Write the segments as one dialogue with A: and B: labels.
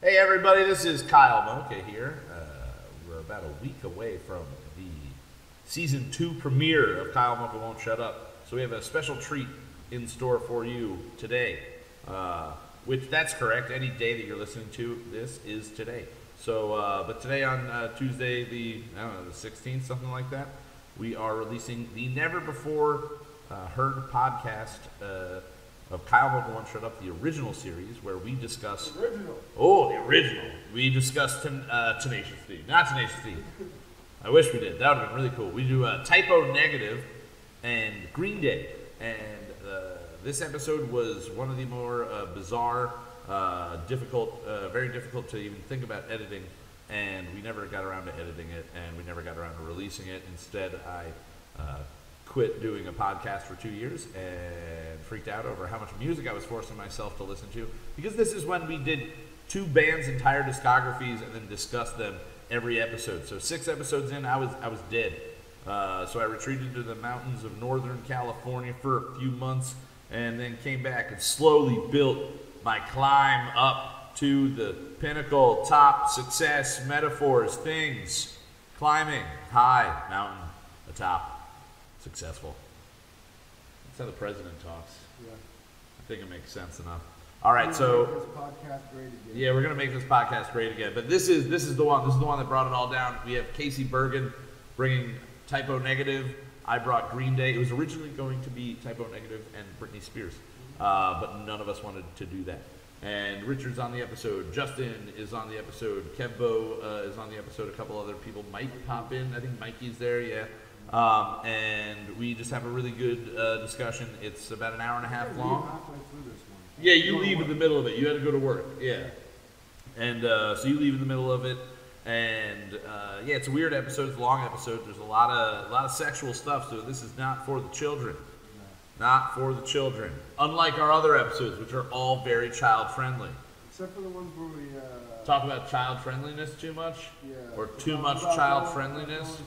A: Hey everybody, this is Kyle Moucha here. We're about a week away from the Season 2 premiere of Kyle Moucha Won't Shut Up. So we have a special treat in store for you today. Which, that's correct, any day that you're listening to this is today. So, but today on Tuesday, the 16th, something like that, we are releasing the never-before-heard podcast of Kyle Moucha Won't Shut Up, the original series, where we discuss...
B: The original.
A: Oh, the original. We discussed Tenacious D. Not Tenacious D. I wish we did. That would have been really cool. We do Typo Negative and Green Day. And this episode was one of the more bizarre, difficult, very difficult to even think about editing. And we never got around to editing it, and we never got around to releasing it. Instead, I quit doing a podcast for 2 years and freaked out over how much music I was forcing myself to listen to, because this is when we did two bands' entire discographies and then discussed them every episode. So 6 episodes in, I was dead. So I retreated to the mountains of Northern California for a few months and then came back and slowly built my climb up to the pinnacle, top, success, metaphors, things, climbing, high, mountain, atop. Successful. That's how the president talks.
B: Yeah.
A: I think it makes sense enough. All right, so
B: make this podcast great again.
A: Yeah, we're gonna make this podcast great again. But this is the one. This is the one that brought it all down. We have Kasey Bergen bringing Typo Negative. I brought Green Day. It was originally going to be Typo Negative and Britney Spears, but none of us wanted to do that. And Richard's on the episode. Justin is on the episode. Kevbo is on the episode. A couple other people might pop in. I think Mikey's there. Yeah. And we just have a really good discussion. It's about an hour and a half long. Yeah, you leave in the middle of it. You had to go to work. Yeah. And so you leave in the middle of it. And yeah, it's a weird episode. It's a long episode. There's a lot of sexual stuff. So this is not for the children. Not for the children. Unlike our other episodes, which are all very child friendly.
B: Except for the ones where we
A: talk about child friendliness too much, or too much child friendliness.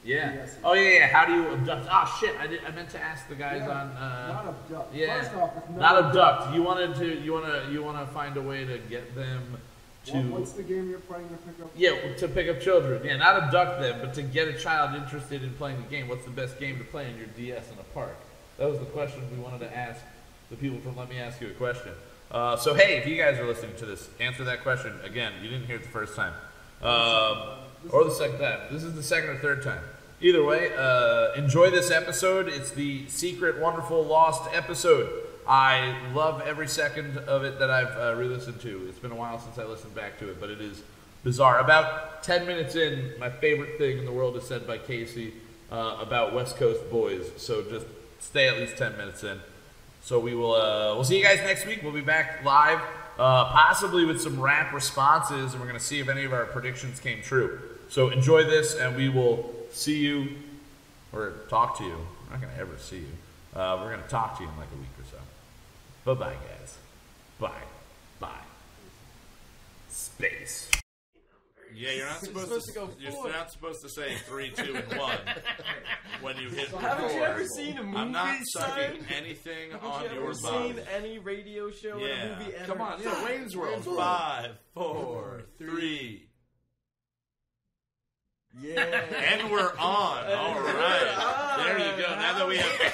A: Yeah. Oh yeah. How do you abduct? Ah, shit. I meant to ask the guys on.
B: Not abduct.
A: Yeah.
B: First off, it's
A: not abduct. You want to find a way to get them to.
B: What's the game you're playing to pick up?
A: Yeah, to pick up children. Yeah, not abduct them, but to get a child interested in playing the game. What's the best game to play in your DS in a park? That was the question we wanted to ask the people from Let Me Ask You a Question. So hey, if you guys are listening to this, answer that question again. You didn't hear it the first time, or the second time. This is the second or third time. Either way, enjoy this episode. It's the secret, wonderful, lost episode. I love every second of it that I've re-listened to. It's been a while since I listened back to it, but it is bizarre. About 10 minutes in, my favorite thing in the world is said by Kasey about West Coast boys. So just stay at least 10 minutes in. So we'll see you guys next week. We'll be back live, possibly with some rap responses, and we're going to see if any of our predictions came true. So enjoy this, and we will see you, or talk to you. I'm not going to ever see you. We're going to talk to you in like a week or so. Bye-bye, guys. Bye. Bye. Space. Yeah, you're not supposed to go. You're not supposed to say 3, 2, and 1 when you hit record.
C: Haven't you ever seen a movie?
A: I'm not sucking anything on your bum.
C: Have you ever seen any radio show or a movie ever?
A: Come on, yeah, Wayne's World. 5, 4, 3.
C: Yeah.
A: And we're on. All right. There you go. Now that we have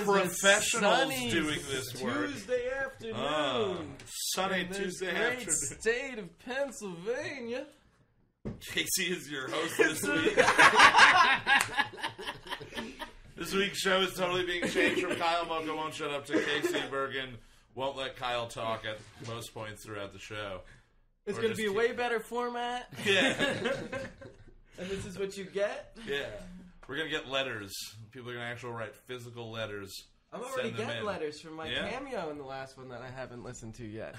A: professionals doing this work.
C: Tuesday afternoon.
A: Sunny Tuesday
C: great
A: afternoon.
C: State of Pennsylvania.
A: Kasey is your host this week. This week's show is totally being changed from Kyle Moucha Won't Shut Up to Kasey Bergen Won't Let Kyle Talk at most points throughout the show.
C: It's going to be a way better format.
A: Yeah.
C: And this is what you get?
A: Yeah. We're going to get letters. People are going to actually write physical letters.
C: I'm already getting letters from my cameo in the last one that I haven't listened to yet.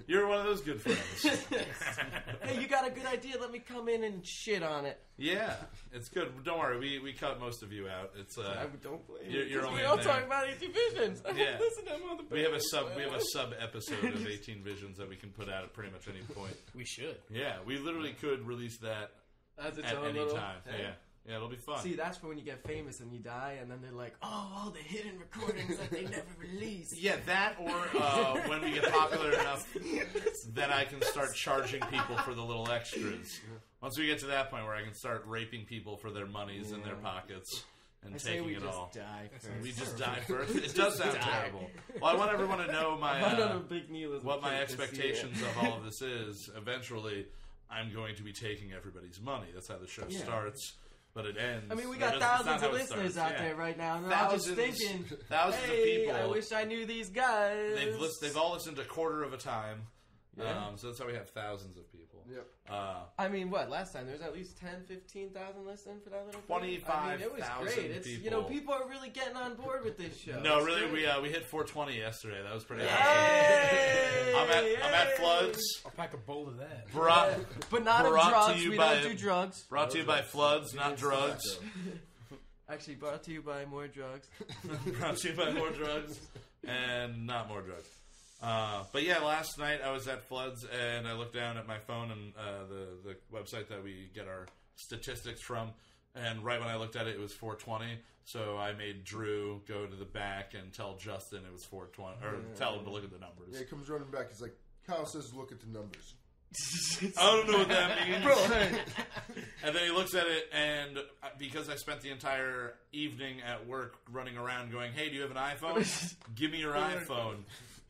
A: You're one of those good friends.
C: Hey, you got a good idea. Let me come in and shit on it.
A: Yeah, it's good. Don't worry. We cut most of you out. It's
C: I don't blame
A: you're only
C: we don't talk about 18 Visions. I
A: yeah.
C: listen to them on the
A: We have a sub episode of 18 Visions that we can put out at pretty much any point.
C: We should.
A: Yeah, we literally could release that
C: at
A: any time.
D: Yeah, it'll be fun.
C: See, that's for when you get famous and you die, and then they're like, oh, all the hidden recordings that they never released.
D: Yeah, that or when we get popular enough that I can start charging people for the little extras. Once we get to that point where I can start raping people for their monies in their pockets and taking it all.
C: Die first.
D: We just die first. It does sound terrible. Well, I want everyone to know what my expectations of all of this is. Eventually, I'm going to be taking everybody's money. That's how the show starts. But it ends.
C: I mean, we got thousands of listeners out there right now, and they're all just thinking,
D: thousands of people.
C: I wish I knew these guys.
D: They've all listened a quarter of a time.
C: Yeah.
D: So that's how we have thousands of people.
B: Yep.
C: I mean, last time there was at least 10, 15,000 listening for that little
D: 25,000
C: it was great. It's,
D: people.
C: People are really getting on board with this show.
D: No, really, we hit 420 yesterday. That was pretty awesome.
C: Hey!
D: I'm at Floods.
E: I'll pack a bowl of that.
C: But not of drugs. We don't do drugs.
D: Brought to you by Floods, not drugs.
C: Actually, brought to you by more drugs.
D: Brought to you by more drugs and not more drugs. But yeah, last night I was at Floods and I looked down at my phone and the website that we get our statistics from, and right when I looked at it, it was 420. So I made Drew go to the back and tell Justin it was 420, or tell him to look at the numbers.
B: Yeah, he comes running back. He's like, Kyle says look at the numbers.
D: I don't know what that means. Bro. And then he looks at it, and because I spent the entire evening at work running around going, hey, do you have an iPhone? Give me your iPhone.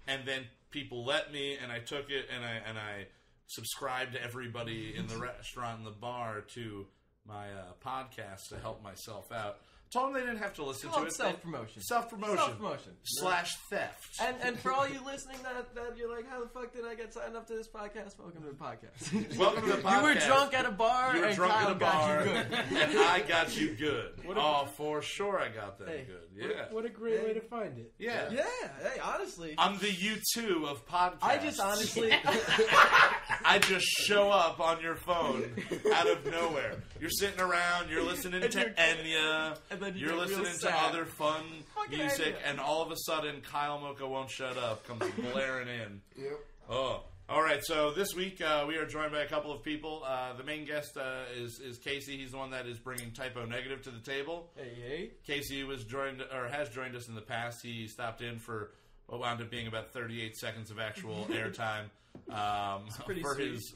D: And then people let me, and I took it, and I subscribed to everybody in the restaurant and the bar to my podcast to help myself out. Told them they didn't have to listen to it.
C: Self-promotion.
D: Self-promotion. / theft.
C: And for all you listening that you're like, how the fuck did I get signed up to this podcast? Welcome to the podcast.
D: Welcome to the podcast.
C: You were drunk at a bar, and Kyle got you good.
D: And I got you good. For sure I got that good. Yeah.
E: What a great way to find it.
D: Yeah.
C: Yeah. Hey, honestly.
D: I'm the U2 of podcasts.
C: I just honestly...
D: I just show up on your phone out of nowhere. You're sitting around, you're listening to Enya, you're listening to other fun music, and all of a sudden, Kyle Mocha Won't Shut Up comes blaring in.
B: Yep.
D: Oh. All right, so this week we are joined by a couple of people. The main guest is Kasey. He's the one that is bringing Typo Negative to the table.
C: Hey.
D: Kasey has joined us in the past. He stopped in for what wound up being about 38 seconds of actual airtime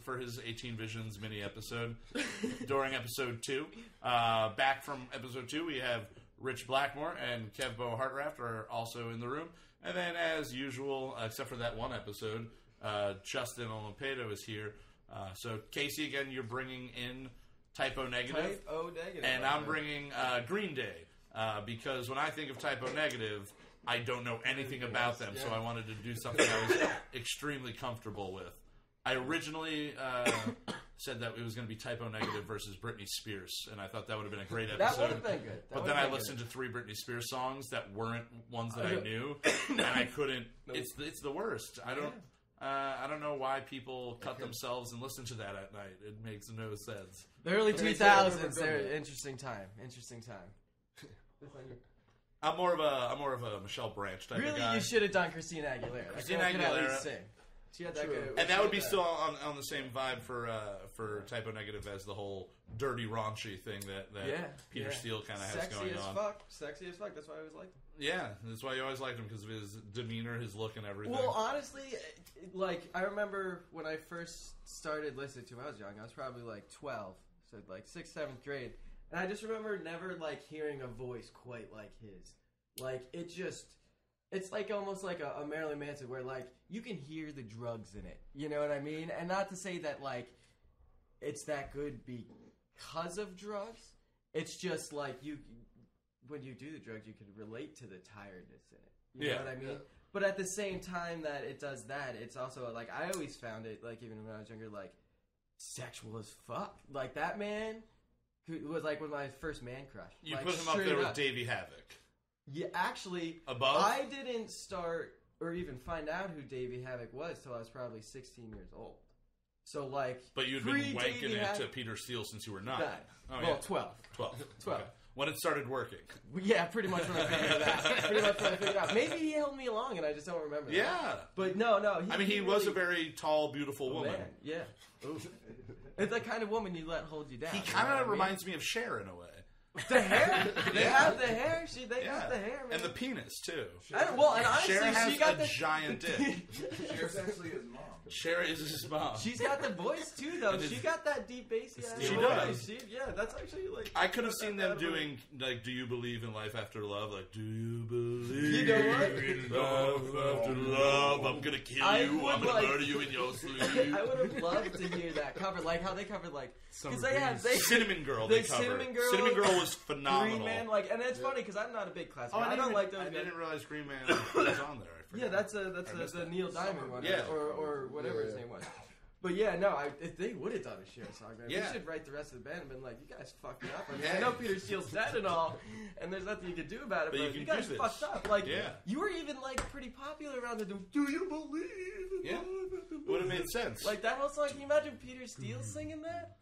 D: for his 18 Visions mini episode during episode 2. Back from episode 2, we have Rich Blackmore and Kevbo Hartraft are also in the room. And then, as usual, except for that one episode, Justin Olympedo is here. So, Kasey, again, you're bringing in Typo Negative. And I'm bringing Green Day. Because when I think of Typo Negative, I don't know anything about them, so I wanted to do something I was extremely comfortable with. I originally said that it was going to be Typo Negative versus Britney Spears, and I thought that would have been a great episode.
C: That would have been good.
D: But then I listened to 3 Britney Spears songs that weren't ones that I knew, and I couldn't. It's the worst. I don't know why people cut themselves and listen to that at night. It makes no sense.
C: The early 2000s, they're an interesting time.
D: I'm more of a Michelle Branch type of guy.
C: Really, you should have done Christina Aguilera.
D: Christina Aguilera.
C: Sing. She had that good.
D: And that would be still on the same vibe for Typo Negative as the whole dirty raunchy thing that Peter Steele kind of has going on.
C: Sexy as fuck. That's why I always liked him.
D: Yeah, that's why you always liked him, because of his demeanor, his look, and everything.
C: Well, honestly, I remember when I first started listening to him, I was young. I was probably like 12, so like 6th, 7th grade. And I just remember never, hearing a voice quite like his. It's like almost like a Marilyn Manson where, you can hear the drugs in it. You know what I mean? And not to say that, it's that good because of drugs. It's just, when you do the drugs, you can relate to the tiredness in it. You know what I mean? Yeah. But at the same time that it does that, it's also, I always found it, even when I was younger, sexual as fuck. That man... who was with my first man crush.
D: You put him up there with Davey Havoc.
C: Yeah, actually,
D: above.
C: I didn't start or even find out who Davey Havoc was till I was probably 16 years old. So
D: but you'd been wanking it to Peter Steele since you were 9.
C: Oh, well, 12.
D: 12. Okay. When it started working.
C: Yeah, pretty much when I figured it out. Maybe he held me along and I just don't remember.
D: Yeah.
C: But no.
D: He was a very tall, beautiful woman.
C: Man. Yeah. It's the kind of woman you let hold you down.
D: He kind of reminds me of Cher in a way.
C: The hair. They have the hair. They got the hair, man.
D: And the penis, too.
C: And honestly,
D: Cher has
C: she got
D: a giant dick.
B: Cher's actually his mom.
D: Cher is his mom.
C: She's got the voice, too, though. She got that deep bassy ass
D: She
C: voice.
D: does.
C: Yeah, that's actually, like...
D: I could have seen them doing, like, Do You Believe in Life After Love? Like, do you believe
C: You know what?
D: in life after love? I'm gonna kill you. I'm gonna murder you in your sleep.
C: I would have loved to hear that cover, like how they covered like because they
D: Cinnamon Girl.
C: they
D: They covered.
C: Cinnamon Girl
D: was phenomenal.
C: Green Man, like, and it's funny because I'm not a big classic. I don't like those.
D: I
C: guys.
D: didn't realize Green Man was on there. I forgot.
C: Yeah, that's the Neil Diamond one,
D: Yeah.
C: or whatever his name was. But yeah, no, if they would have done a Cher song, man, we should write the rest of the band and been like, you guys fucked me up. I mean, I know Peter Steele's dead and all, and there's nothing you can do about it, but you guys fucked up. Like, you were even like pretty popular around the Do You Believe in Life?
D: It would have made sense.
C: Like that whole song. Can you imagine Peter Steele singing that?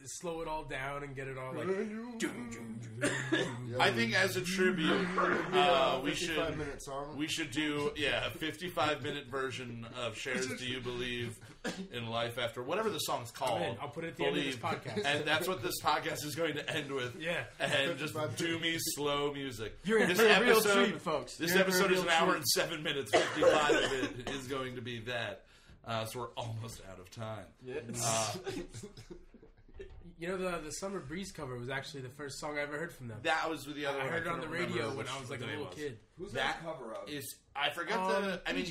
E: Slow it all down and get it all like.
D: I think as a tribute, we should
B: 55-minute song.
D: We should do a 55-minute version of Cher's "Do You Believe in Life After," whatever the song's called.
E: I'll put it at the end of this podcast,
D: and that's what this podcast is going to end with.
E: Yeah,
D: and just doomy slow music.
C: You're in
D: this
C: for a
D: episode,
C: real treat, folks.
D: This episode is an hour and 7 minutes. 55 of it is going to be that. So we're almost out of time.
C: Yeah.
E: You know, the Summer Breeze cover was actually the first song I ever heard from them.
D: That was the other
E: I
D: one.
E: heard it on the radio when I was like a little kid.
B: Who's
D: that
B: cover of?
D: I forgot the 70s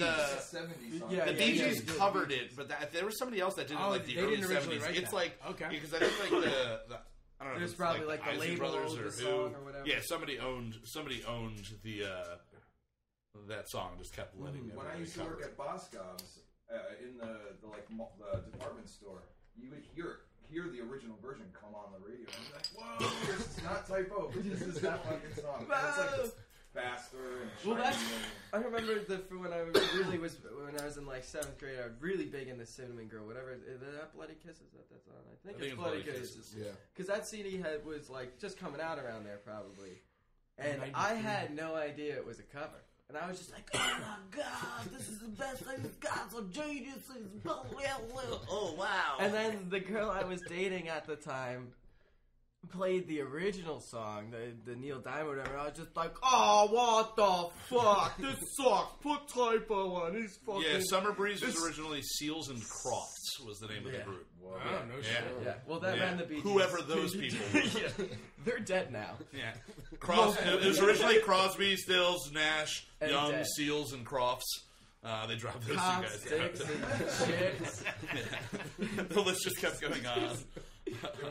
D: song.
C: Yeah,
D: the DJs covered it, but there was somebody else that did it like the early 70s. It's like because I think like the I don't know.
C: There's probably like the
D: Isley
C: label
D: Brothers
C: of
D: or
C: the song or whatever.
D: Yeah, somebody owned the that song and just kept letting it.
F: When I used to work at Boscov's in the department store, you would hear the original version come on the radio. And you're like, whoa, this is not typo. This is that fucking song. And it's like faster and shiny.
C: I remember when I was in like 7th grade, I was really big into Cinnamon Girl, whatever. Is that Bloody Kisses? That's on. I think it's Bloody Kisses.
B: Yeah.
C: Because that CD was like just coming out around there probably, and I had no idea it was a cover. And I was just like, oh my god, this is the best thing this guy's so genius. Oh wow. And then the girl I was dating at the time played the original song, the Neil Diamond or whatever, and I was just like, oh, what the fuck? This sucks. Put typo on. He's fucking...
D: Yeah, Summer Breeze was originally Seals and Crofts was the name of the group.
E: Wow, no shit.
C: Yeah. Well, that ran the Bee Gees.
D: Whoever those people were.
C: They're dead now.
D: Yeah. It was originally Crosby, Stills, Nash,
C: and
D: Young,
C: dead.
D: Seals, and Crofts. They dropped those
C: Cops,
D: two guys
C: dicks, and chicks.
D: The list just kept going on.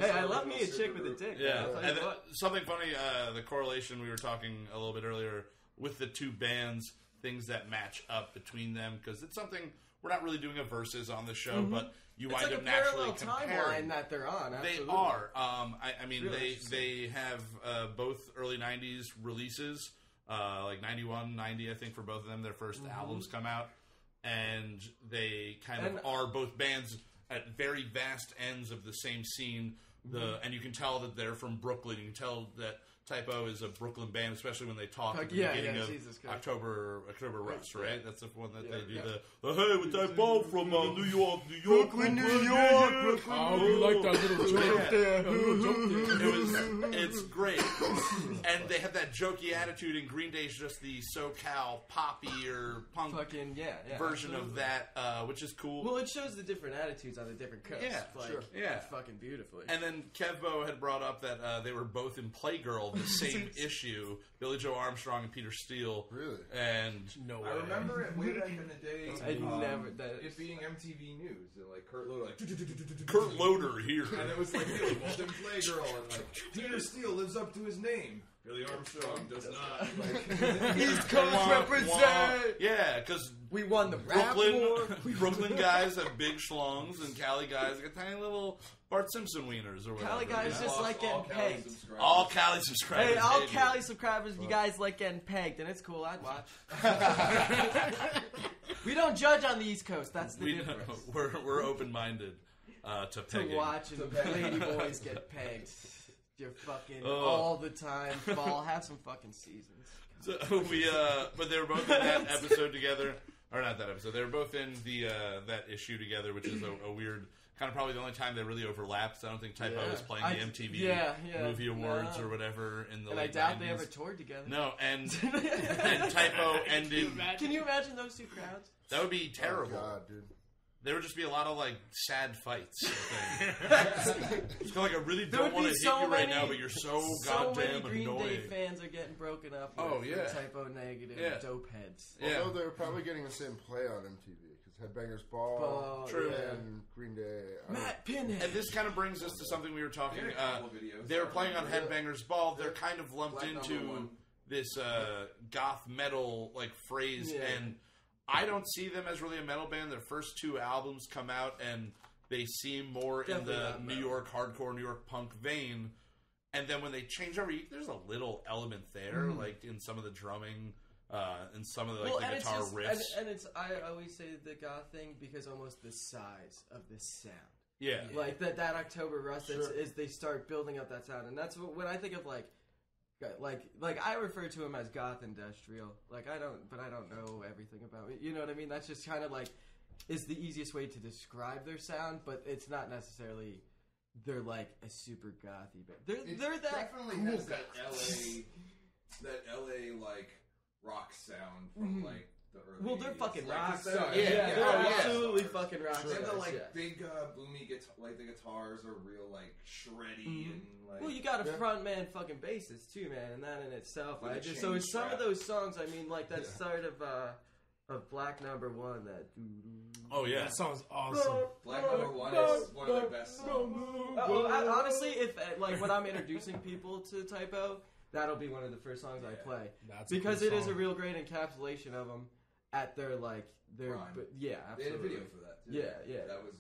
C: Hey, I love me a chick with a dick.
D: Yeah, and
C: what.
D: something funny, the correlation we were talking a little bit earlier with the two bands, things that match up between them, because it's something we're not really doing a versus on the show, but you wind up naturally comparing.
C: Timeline that they're on. Absolutely.
D: They are. I mean, really they have both early '90s releases, like 91, 90, I think, for both of them. Their first albums come out, and they kind of are both bands at very vast ends of the same scene. And you can tell that they're from Brooklyn. You can tell that Typo is a Brooklyn band, especially when they talk at the beginning of October Rust, right? That's the one that they do the hey, with Typo from New York, Brooklyn.
E: Oh, we like that little joke there.
D: It's great, and they have that jokey attitude. And Green Day's just the SoCal poppy or punk version of that, which is cool.
C: Well, it shows the different attitudes on the different coasts.
D: Yeah,
C: fucking beautifully.
D: And then Kevbo had brought up that they were both in Playgirl, the same issue. Billy Joe Armstrong and Peter Steele.
B: Really?
D: And
F: I remember it way back in the day.
C: It
F: being MTV News and like Kurt Loder,
D: Kurt Loder here,
F: and it was like Billy Walton Playgirl, and like Peter Steele lives up to his name. Billy Armstrong does not. Like,
C: East Coast represent.
D: Yeah, because
C: we won the rap war.
D: Brooklyn guys have big schlongs, and Cali guys got tiny little Bart Simpson wieners or whatever.
C: Cali guys just like getting pegged.
D: All Cali subscribers.
C: Hey, all Cali subscribers, you guys like getting pegged, and it's cool. I'd watch. We don't judge on the East Coast. That's the difference.
D: We're open-minded to pegging.
C: To watching lady boys get pegged. You're fucking all the time. Fall, have some fucking seasons.
D: So but they were both in that episode together. or not that episode. They were both in the that issue together, which is a weird. Kind of probably the only time they really overlapped. I don't think Typo was playing the MTV Movie Awards or whatever in the late 90s.
C: I doubt they ever toured together.
D: No, and Typo ended...
C: Can you imagine those two crowds?
D: That would be terrible.
G: Oh, God, dude.
D: There would just be a lot of, like, sad fights. It's like, I really don't want to hit you right now, but you're so goddamn
C: many Green
D: annoying.
C: Day fans are getting broken up with Typo Negative dope heads.
G: Although they were probably getting the same play on MTV. Headbangers Ball, and Green Day.
C: Matt Pinhead.
D: And this kind of brings us to something we were talking. They were playing on Headbangers Ball. They're kind of lumped into this goth metal like phrase, and I don't see them as really a metal band. Their first two albums come out, and they seem more in the New York hardcore, New York punk vein. And then when they change over, there's a little element there, like in some of the drumming. And some of the, the guitar riffs.
C: And it's, I always say the goth thing because almost the size of this sound.
D: Yeah.
C: Like that October Rust is they start building up that sound. And that's when I think of like I refer to them as goth industrial. Like I don't know everything about it. You know what I mean? That's just kind of like is the easiest way to describe their sound, but it's not necessarily they're like a super gothy band. They're that
F: definitely
C: cool
F: has that LA like rock sound from like the early.
C: Well, they're
F: 80s.
C: fucking
F: like,
C: rock
F: they're
C: stars. They're absolutely fucking rock stars.
F: They're the big boomy guitar, like the guitars are real like shreddy and like.
C: Well, you got a front man fucking bassist too, man, and that in itself. So some of those songs, I mean, like that start of Black Number One, that.
D: Oh yeah,
E: that song's awesome.
F: Black Number One is one of their best songs.
C: Honestly, if like when I'm introducing people to Typo. That'll be one of the first songs I play because it is a real great encapsulation of them at their like their absolutely.
F: They had a video for that too.
C: Yeah.
F: That was.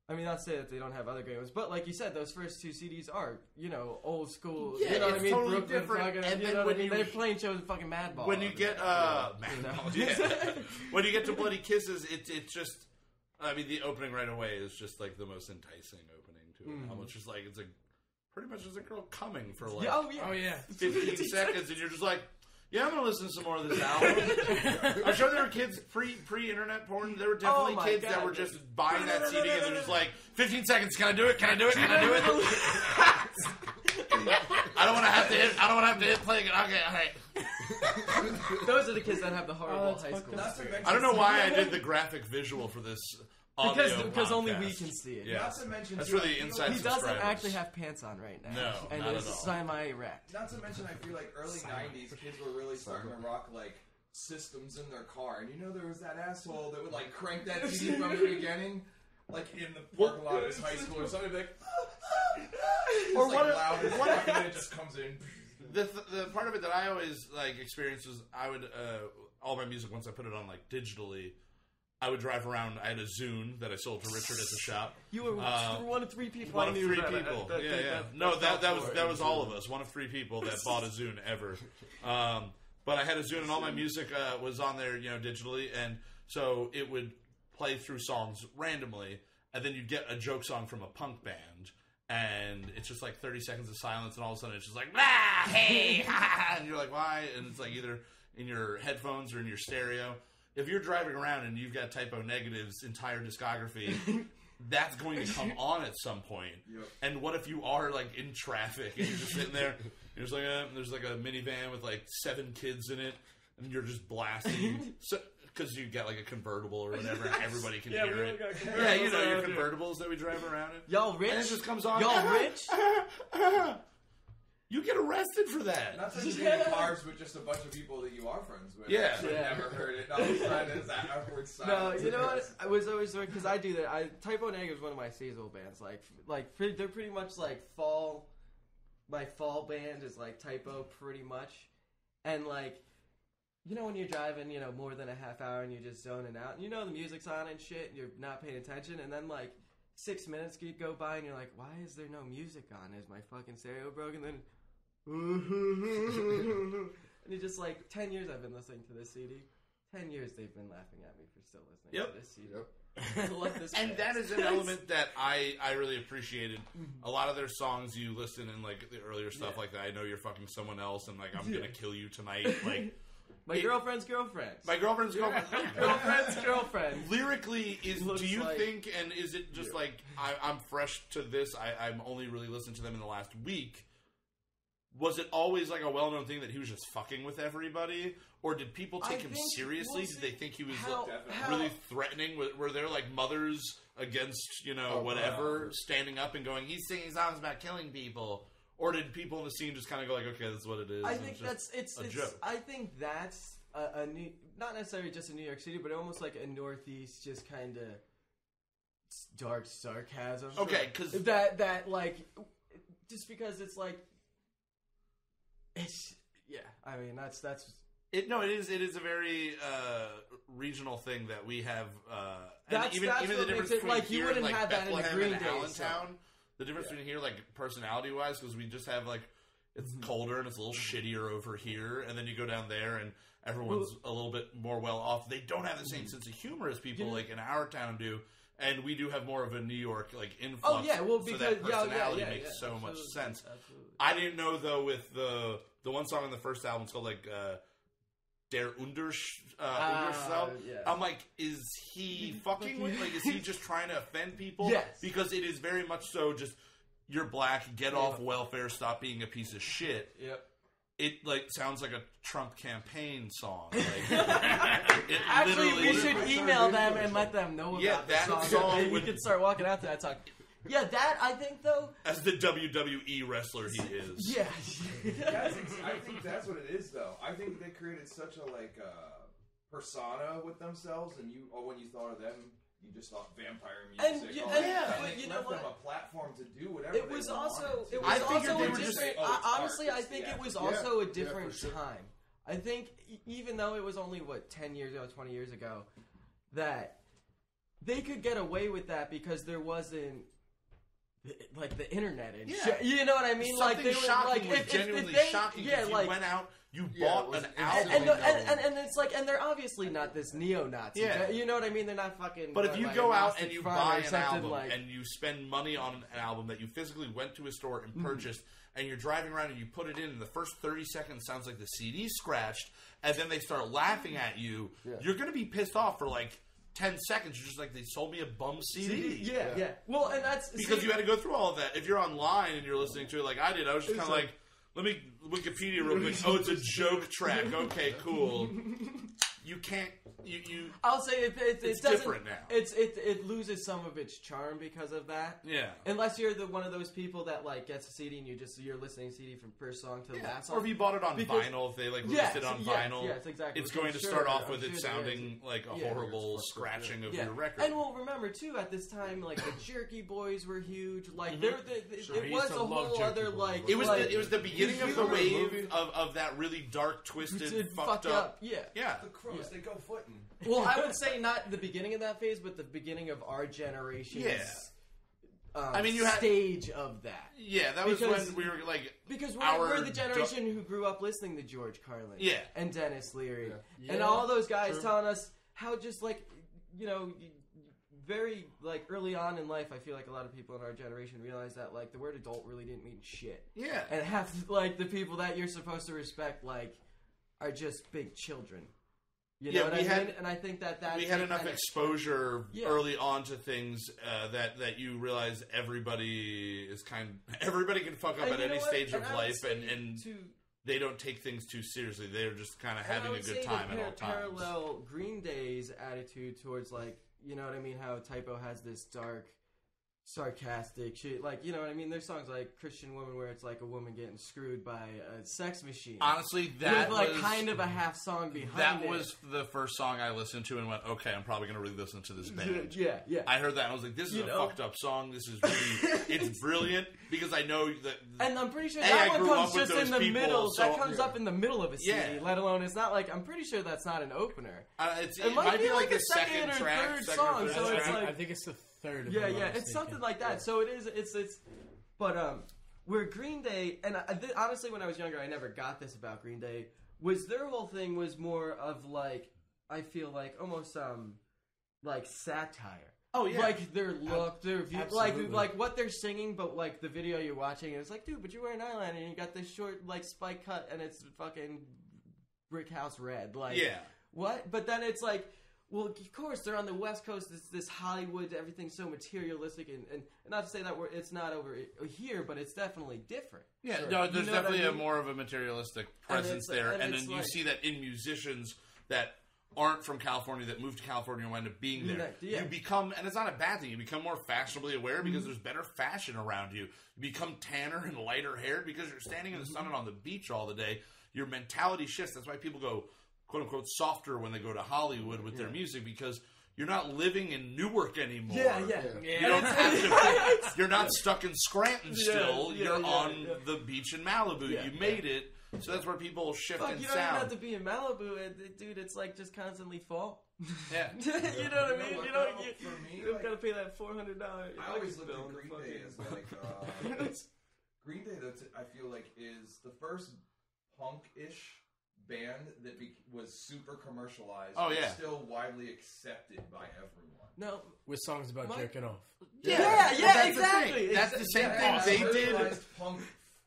C: I mean, not to say that they don't have other great ones, but like you said, those first two CDs are old school.
D: Yeah,
C: you know what I mean?
D: Totally
C: Brooklyn
D: different.
C: Fucking,
D: and
C: then when they're playing shows in fucking Madball.
D: When you get when you get to Bloody Kisses, it's just. I mean, the opening right away is just like the most enticing opening to it. Almost just like it's like. Pretty much as a girl coming for like 15 seconds, and you're just like, yeah, I'm gonna listen to some more of this album. I'm sure there were kids pre-internet porn. There were definitely kids that were just buying that CD and they're just like, 15 seconds, can I do it? Can I do it? Can I do it? I don't want to have to hit play again. Okay, all right.
C: Those are the kids that have the horrible high school.
D: I don't know why I did the graphic visual for this.
C: Because only we can see it.
D: Yeah.
F: Not to mention,
D: that's really inside.
C: He doesn't actually have pants on right now.
D: No,
C: and
D: not
C: is
D: at all.
C: semi-erect.
F: Not to mention, I feel like early '90s kids were really starting to rock like systems in their car, and there was that asshole that would like crank that CD from the beginning, like in the parking lot of his high school, or something like,
D: or
F: what like, loud as fuck, and then it just comes in.
D: The part of it that I always like experienced was I would all my music once I put it on like digitally. I would drive around. I had a Zune that I sold to Richard at the shop.
C: You were one of three people.
D: One of three people. No, that was all of us. One of three people that bought a Zune ever. But I had a Zune, and all my music was on there, digitally, and so it would play through songs randomly, and then you'd get a joke song from a punk band, and it's just like 30 seconds of silence, and all of a sudden it's just like, ah, hey, ha, and you're like, why? And it's like either in your headphones or in your stereo. If you're driving around and you've got Typo Negative's entire discography, that's going to come on at some point. Yep. And what if you are like in traffic and you're just sitting there, there's like a minivan with like 7 kids in it, and you're just blasting, because you got like a convertible or whatever, and everybody can hear it. Yeah, your convertibles that we drive around in.
C: Y'all rich?
D: And it just comes on.
C: Y'all rich?
D: You get arrested for that.
F: Not to be in cars with just a bunch of people that you are friends with.
D: Yeah.
F: I've never heard it. All of a sudden, it's that awkward silence.
C: No, you know what? I was always because I do that. Typo Negative is one of my seasonal bands. Like they're pretty much like fall. My fall band is like Typo, pretty much. And like, when you're driving, more than a half hour and you're just zoning out, and the music's on and shit, and you're not paying attention, and then like 6 minutes go by, and you're like, why is there no music on? Is my fucking stereo broken? Then. And you're just like, 10 years I've been listening to this CD. 10 years they've been laughing at me for still listening to this CD. Yep. I love this
D: and that is an element that I really appreciated. A lot of their songs you listen in like the earlier stuff like that. I know you're fucking someone else, and like I'm gonna kill you tonight. Like
C: My girlfriend's girlfriend.
D: My girlfriend's girlfriend.
C: Girlfriend's girlfriend.
D: Lyrically, do you
C: like,
D: think, and is it just like, I'm fresh to this, I'm only really listening to them in the last week, was it always like a well-known thing that he was just fucking with everybody? Or did people take him seriously? Did they think he was really threatening? Were there like mothers against, whatever, standing up and going, he's singing songs about killing people? Or did people in the scene just kind of go like, okay, that's what it is?
C: I think it's
D: a joke.
C: I think that's a new, not necessarily just in New York City, but almost like a Northeast, just kind of dark sarcasm.
D: Okay, because
C: that like, just because it's like, it's I mean that's
D: it. No, it is a very regional thing that we have.
C: That's
D: even the difference between
C: like
D: here
C: you wouldn't
D: and,
C: have that in the Green Day
D: Allentown. The difference between here, like, personality-wise, because we just have, like, it's colder and it's a little shittier over here, and then you go down there and everyone's a little bit more well-off. They don't have the same sense of humor as people, like, in our town do, and we do have more of a New York, like, influx.
C: Oh, yeah, well, because...
D: So that personality makes so much sense. Absolutely. I didn't know, though, with the one song on the first album, it's called, like, Der Undersell. I'm like, is he fucking with? Like, is he just trying to offend people?
C: Yes.
D: Because it is very much so. Just you're black, get off welfare, stop being a piece of shit.
C: Yep.
D: It like sounds like a Trump campaign song. Like,
C: actually, we should email them and let them know about
D: that
C: the song. We could start walking out to that song. Yeah, that, I think, though...
D: As the WWE wrestler he is.
C: Yeah.
F: I think that's what it is, though. I think they created such a, like, persona with themselves, and when you thought of them, you just thought vampire music.
C: But you know
F: what? Them a platform to do whatever
C: it was also a different... Honestly, I think it was also a different time. I think, even though it was only, 10 years ago, 20 years ago, that they could get away with that because there wasn't... like the internet and shit. You know what I mean?
D: Something
C: like they
D: shocking was genuinely shocking.
C: Yeah,
D: you
C: like
D: went out, you bought an album,
C: and it's like, and they're obviously not this neo-Nazi.
D: Yeah.
C: You know what I mean? They're not fucking.
D: But if you go out and you buy an album
C: like,
D: and you spend money on an album that you physically went to a store and purchased, and you're driving around and you put it in, and the first 30 seconds sounds like the CD's scratched, and then they start laughing at you, you're going to be pissed off for like 10 seconds. You're just like, they sold me a bum CD.
C: Yeah. Well, and that's...
D: Because you had to go through all of that. If you're online and you're listening to it like I did, I was just kind of like, let me Wikipedia real quick. Oh, it's a joke track. Okay, cool. You can't...
C: I'll say it's
D: different now.
C: It loses some of its charm because of that.
D: Yeah.
C: Unless you're one of those people that like gets a CD and you're listening CD from first song to the last song.
D: Or if you bought it on vinyl, if they like released it on vinyl.
C: Yes, exactly.
D: It's going to start off with it sounding like a horrible scratching of your record.
C: And we'll remember too, at this time, like the Jerky Boys were huge. Like it was a whole other like.
D: It was the beginning of the wave of that really dark, twisted, fucked up.
C: Yeah.
F: The Crows, they go footing.
C: Well, I would say not the beginning of that phase, but the beginning of our generation's you had stage of that.
D: Yeah, that was when we were like...
C: Because we're the generation who grew up listening to George Carlin.
D: Yeah.
C: And Dennis Leary. Yeah. And all those guys telling us how just like, very like early on in life, I feel like a lot of people in our generation realized that like the word adult really didn't mean shit.
D: Yeah.
C: And half like the people that you're supposed to respect like are just big children. You know what I mean? And I think that
D: we had enough exposure early on to things that you realize everybody can fuck up at any stage of life, and they don't take things too seriously. They're just kind of having a good time at all times.
C: Parallel Green Day's attitude towards like, you know what I mean? How Typo has this dark, sarcastic shit, like, you know what I mean? There's songs like Christian Woman where it's like a woman getting screwed by a sex machine.
D: Honestly, that
C: with like kind of a half song behind
D: that was the first song I listened to and went, okay, I'm probably going to re-listen to this band.
C: Yeah.
D: I heard that and I was like, this is a fucked up song. This is really, it's brilliant because I know that.
C: And I'm pretty sure that one comes just in the middle. That comes up in the middle of a CD, let alone it's not like, I'm pretty sure that's not an opener.
D: It might be like the second
C: or
D: track,
C: third song. So it's like,
E: I think it's the third.
C: Yeah, it's something like that. So it is. It's. But where Green Day, and honestly, when I was younger, I never got this about Green Day. Was their whole thing was more of like, I feel like almost like satire.
D: Oh yeah,
C: like their look, their view, like what they're singing, but like the video you're watching, and it's like, dude, but you're wearing eyeliner and you got this short like spike cut, and it's fucking brick house red. Like,
D: Yeah.
C: what? But then it's like, well, of course, they're on the West Coast. It's this Hollywood, everything's so materialistic. And not to say that it's not over here, but it's definitely different.
D: Yeah,
C: Sure.
D: no, there's
C: You know
D: definitely
C: what I mean?
D: more of a materialistic presence there. And then you see that in musicians that aren't from California, that move to California and wind up being there.
C: Yeah.
D: You become, and it's not a bad thing, you become more fashionably aware because there's better fashion around you. You become tanner and lighter haired because you're standing in the sun and on the beach all the day. Your mentality shifts. That's why people go, quote unquote, softer when they go to Hollywood with their music, because you're not living in Newark anymore.
C: Yeah.
D: You don't have to. You're not stuck in Scranton still. You're on the beach in Malibu. You made it. So that's where people shift
C: Fuck,
D: in
C: you don't even
D: sound.
C: have to be in Malibu, dude. It's like just constantly fall.
D: Yeah.
C: You know what I mean? You don't.
F: For me,
C: You
F: like,
C: gotta pay that $400.
F: I always looked at Green Day as like Green Day. I feel like is the first punk-ish band that was super commercialized.
D: Oh,
F: but
D: yeah.
F: still widely accepted by everyone.
C: No.
E: With songs about jerking off.
C: Yeah,
D: That's
C: exactly.
D: The That's the same
F: Yeah,
D: thing they did.
F: commercialized punk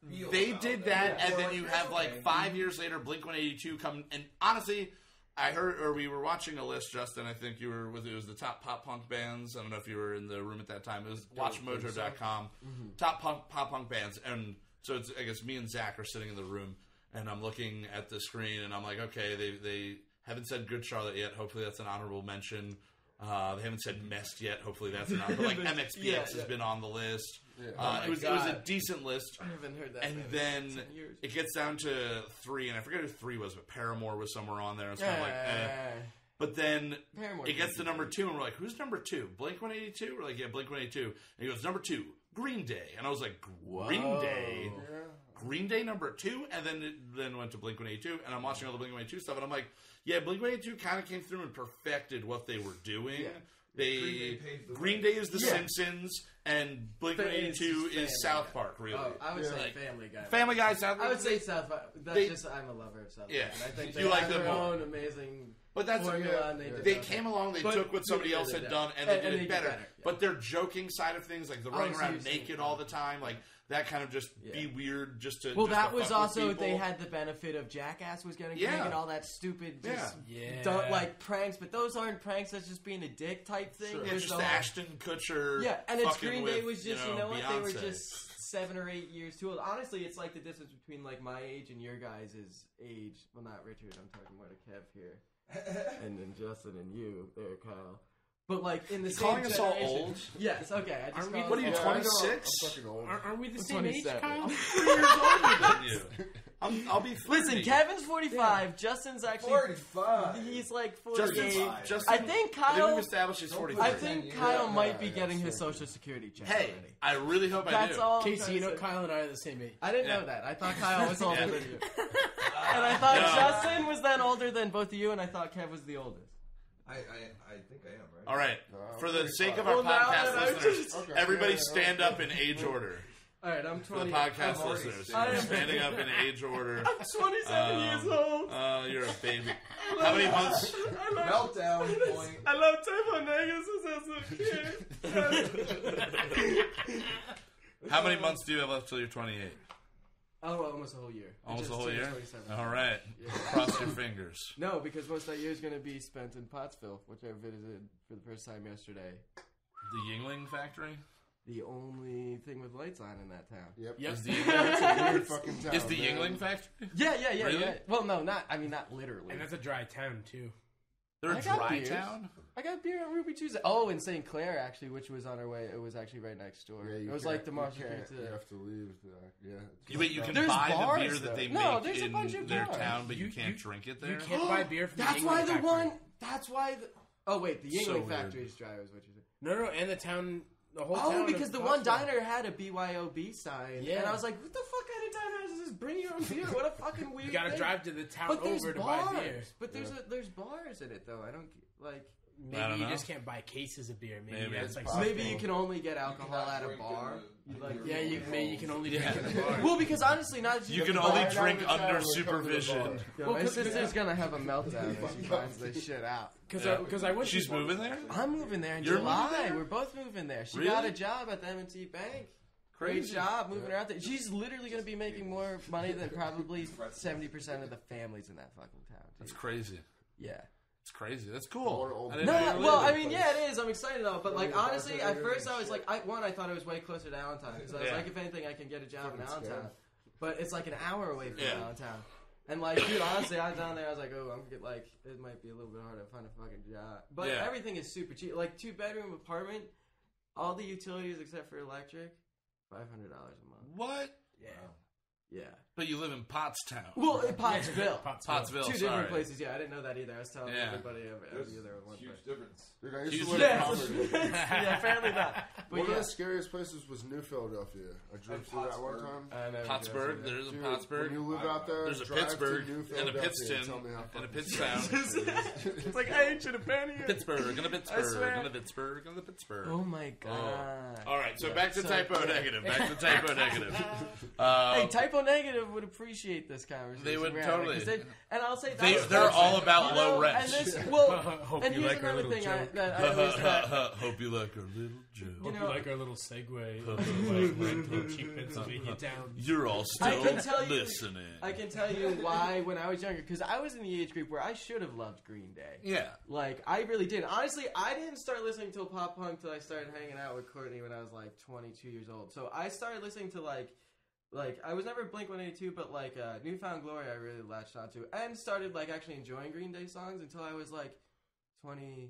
F: feel
D: They
F: about
D: did
F: them.
D: that,
F: Yeah.
D: and
F: Or
D: then you have
F: okay.
D: like 5 years later, Blink-182 come. And honestly, I heard, or we were watching a list, Justin. I think you were with. It was the top pop punk bands. I don't know if you were in the room at that time. It was WatchMojo.com. Top pop punk bands, and so it's, I guess me and Zach are sitting in the room, and I'm looking at the screen, and I'm like, okay, they haven't said Good Charlotte yet. Hopefully, that's an honorable mention. They haven't said Messed yet. Hopefully, that's an honorable. Like MXPX has been on the list. It was a decent list.
C: I haven't heard that.
D: And then it gets down to 3, and I forget who 3 was, but Paramore was somewhere on there. It's kind of like, But then
C: Paramore
D: it gets to number 2, and we're like, who's number 2? Blink-182? We're like, yeah, Blink-182. And he goes, number 2, Green Day. And I was like, Green Day? Green Day number 2? And then it then went to Blink-182, and I'm watching all the Blink-182 stuff, and I'm like, yeah, Blink-182 kind of came through and perfected what they were doing.
F: Yeah.
D: Green Day is The Simpsons, and Blink-182 is South Park, really.
C: Oh, I would say
D: Like,
C: Family Guy.
D: Family Guy, South Park.
C: I would say South Park. I'm a lover of South Park.
D: Yeah.
C: And I think
D: You
C: they
D: like
C: have
D: them
C: their
D: more.
C: own amazing
D: But that's
C: formula. And
D: they came along, they took what somebody else had done, and they did it better. But their joking side of things, like the running around naked all the time, like that kind of just be weird just to.
C: Well,
D: just
C: that
D: to
C: was
D: fuck with
C: also
D: people.
C: they had the benefit of Jackass was getting big and all that stupid like pranks, but those aren't pranks. That's just being a dick type thing.
D: Sure. It's just Ashton Kutcher.
C: Yeah, and it's
D: fucking
C: Green Day
D: with,
C: was just
D: you know
C: what
D: Beyonce.
C: they were just 7 or 8 years too old. Honestly, it's like the distance between like my age and your guys' age. Well, not Richard. I'm talking more to Kev here, and then Justin and you there, Kyle. But like in the same
D: calling us all
C: generation.
D: old?
C: Yes. Okay. I just
D: What are you, 26?
G: I'm fucking old.
E: Aren't we the same age,
C: 27.
E: Kyle?
D: 3 years older than you. I'll be 30.
C: Listen, Kevin's 45. Justin's actually
F: 45.
C: He's like 48.
D: Justin,
C: I think
D: I think
C: Kyle.
D: we've established he's 43.
C: I think Kyle might be getting his Social Security check
D: Hey,
C: already.
D: I really hope I
C: That's
D: do.
C: all. I'm
E: Casey,
C: trying
E: you
C: to
E: know
C: say.
E: Kyle and I are the same age.
C: I didn't
D: Yeah.
C: know that. I thought Kyle was older
D: Yeah.
C: than you. And I thought Justin was then older than both of you, and I thought Kev was the oldest.
F: I think I am, right?
D: All right.
G: No,
D: For the
G: 45.
D: sake of our
C: Well, now
D: podcast
C: that I
D: listeners,
C: just-
G: Okay.
D: everybody
G: Yeah,
D: stand up in age order.
C: All right, I'm
D: For the
C: 20.
D: podcast
F: I'm already
D: listeners,
F: standing.
C: I am-
D: standing up in age order.
C: I'm 27 years old.
D: You're a baby. How many months?
F: Meltdown point.
C: I love Typo Negas since I was a kid.
D: How many months do you have left till you're 28?
C: Oh, almost a whole year. I
D: Almost
C: just
D: a whole
C: turned
D: year?
C: 27.
D: All right. Cross your fingers.
C: No, because most of that year is going to be spent in Pottsville, which I visited for the first time yesterday.
D: The Yingling factory?
C: The only thing with lights on in that town.
G: Yep.
E: Yep.
D: Is the Yingling,
G: Weird fucking town,
D: is the
G: man.
D: Yingling factory?
C: Yeah.
D: Really?
C: Yeah. Well, no, not literally.
E: And that's a dry town, too.
D: They're a
C: I got
D: dry
C: beers.
D: town?
C: I got beer on Ruby Tuesday. Oh, in St. Clair, actually, which was on our way. It was actually right next door.
G: Yeah,
C: it
G: you
C: was
G: can't-
C: like the
G: you
C: market.
G: can't- You have to leave. Yeah.
D: You can
C: There's
D: buy the
C: bars,
D: beer that they
C: though. No,
D: make
C: there's a bunch
D: in
C: of
D: their
C: bars.
D: town, but you
E: You-
D: can't
E: you-
D: drink it there?
E: You can't buy beer from
C: That's
E: the
C: why
E: Yingling
C: the
E: factory.
C: one. That's why the. Oh wait, the
D: So
C: Yingling
D: weird.
C: factory is dry. Is what you're saying.
E: No, and the town, the whole town.
C: Oh,
E: of
C: because the one
E: Pottsville.
C: diner had a BYOB sign,
E: Yeah.
C: and I was like, "What the fuck kind of diner has this? Bring your own beer? What a fucking weird."
E: You gotta
C: thing.
E: drive to the town
C: But there's
E: over to
C: bars.
E: buy beer.
C: But there's bars in it though. I don't like.
E: Maybe
D: I don't
E: you
D: know.
E: just can't buy cases of beer. Maybe
D: Maybe.
E: that's like
G: Possible.
C: Maybe you can only get
F: You
C: alcohol
F: cannot
C: at a
F: drink in
C: bar.
F: the-
C: You like,
E: yeah, you can only drink
D: Yeah.
E: in a bar.
C: Well, because honestly, not just
D: You
C: the
D: can
C: bar,
D: only
C: not
D: drink
C: the town
D: under
C: will come to the
D: supervision.
C: bar. Yeah,
E: Well,
C: my
E: 'cause-
C: sister's gonna have a meltdown when she finds this shit out.
E: Because I went.
D: She's moving there?
C: I'm moving there in
D: You're
C: July.
D: moving there?
C: We're both moving there. She
D: Really?
C: got a job at the M&T Bank. great job moving around there. She's literally going to be making more money than probably 70% of the families in that fucking town. Dude.
D: That's crazy.
C: Yeah.
D: It's crazy. That's cool.
C: I mean, yeah, it is. I'm excited though. But like, honestly, at first I was like, I thought it was way closer to Allentown. Because I was like, if anything, I can get a job in Allentown. But it's like an hour away from Allentown. And like, dude, honestly, I was down there. I was like, oh, it might be a little bit hard to find a fucking job. But everything is super cheap. Like 2-bedroom apartment, all the utilities except for electric, $500 a month.
D: What?
C: Yeah. Yeah.
D: But you live in Pottstown.
C: Well, in Pottsville.
D: Pottsville.
C: Two different places. Yeah, I didn't know that either. I was telling everybody every other one.
F: Huge difference.
G: Dude, I used to live in Poverty.
C: Yeah, apparently not. But
G: one of the scariest places was New Philadelphia. I drove through that one time.
D: Pottsburg. There's a Pottsburg.
G: When you live out there,
D: there's a Pittsburgh and a Pittston and a Pittstown.
C: It's like, I ain't you to penny.
D: Pittsburgh and a Pittsburgh and a Pittsburgh and a Pittsburgh.
C: Oh my god.
D: All right, so back to typo negative. Back to typo negative.
C: Hey, typo negative would appreciate this conversation.
D: They would totally.
C: And I'll say
D: they're all about low rent.
C: And here's another thing that I always
D: hope you like our little joke.
E: Hope you like our little segue. Cheap Pennsylvania town.
D: You're all still listening.
C: I can tell you why when I was younger, because I was in the age group where I should have loved Green Day.
D: Yeah.
C: Like, I really did. Honestly, I didn't start listening to pop punk till I started hanging out with Courtney when I was like 22 years old. So I started listening to like I was never Blink-182, but like Newfound Glory I really latched onto and started like actually enjoying Green Day songs until I was like 22.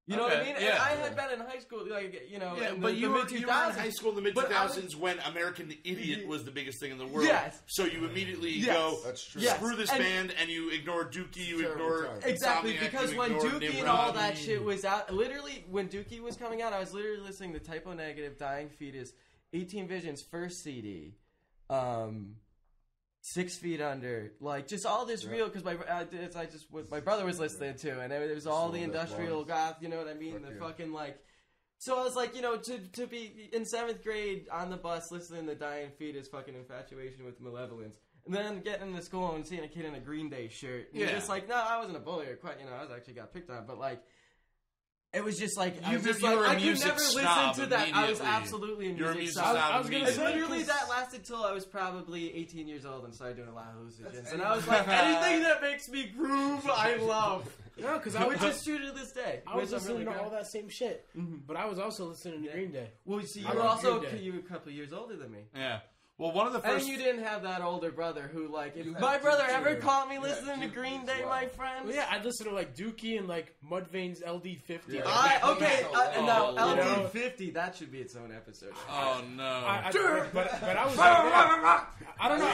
C: You know what I mean?
D: Yeah.
C: And I had been in high school, like, you know, in
D: but
C: the
D: you were
C: mid-2000s.
D: in high school in the mid-2000s when American Idiot was the biggest thing in the world.
C: Yes.
D: So you immediately go,
G: that's true.
D: Screw this band, and you ignore Dookie, you ignore
C: Exactly,
D: Insomniac,
C: because
D: you
C: when
D: ignore
C: Dookie and all that shit was out, literally, when Dookie was coming out, I was literally listening to Typo Negative, Dying Fetus, 18 Vision's first CD, 6 Feet Under, like just all this real, because my brother was listening to, and it was all the industrial goth, you know what I mean? The fucking like, so I was like, you know, to be in 7th grade on the bus listening to Dying Fetus, fucking infatuation with malevolence, and then getting into school and seeing a kid in a Green Day shirt, and just like, no, I wasn't a bully or quite, you know, I was actually got picked on, but like. It was just like I could never listen to that. I was absolutely a music snob.
E: I was gonna say
C: literally that lasted till I was probably 18 years old and started doing a lot of hallucinogens. And I was like, anything that makes me groove, I love.
E: No, because
C: which is true to this day.
E: I was listening to all that same shit, but I was also listening to Green Day.
C: Well, see, you were also you were a couple of years older than me.
D: Yeah. Well, one of the first...
C: And you didn't have that older brother who, like, if my brother ever caught me listening to Green Day, my friend...
E: Well, yeah, I'd listen to, like, Dookie and, like, Mudvayne's LD50.
C: Yeah. Now, LD50, that should be its own episode.
D: Oh, no.
E: But I was like, I don't know.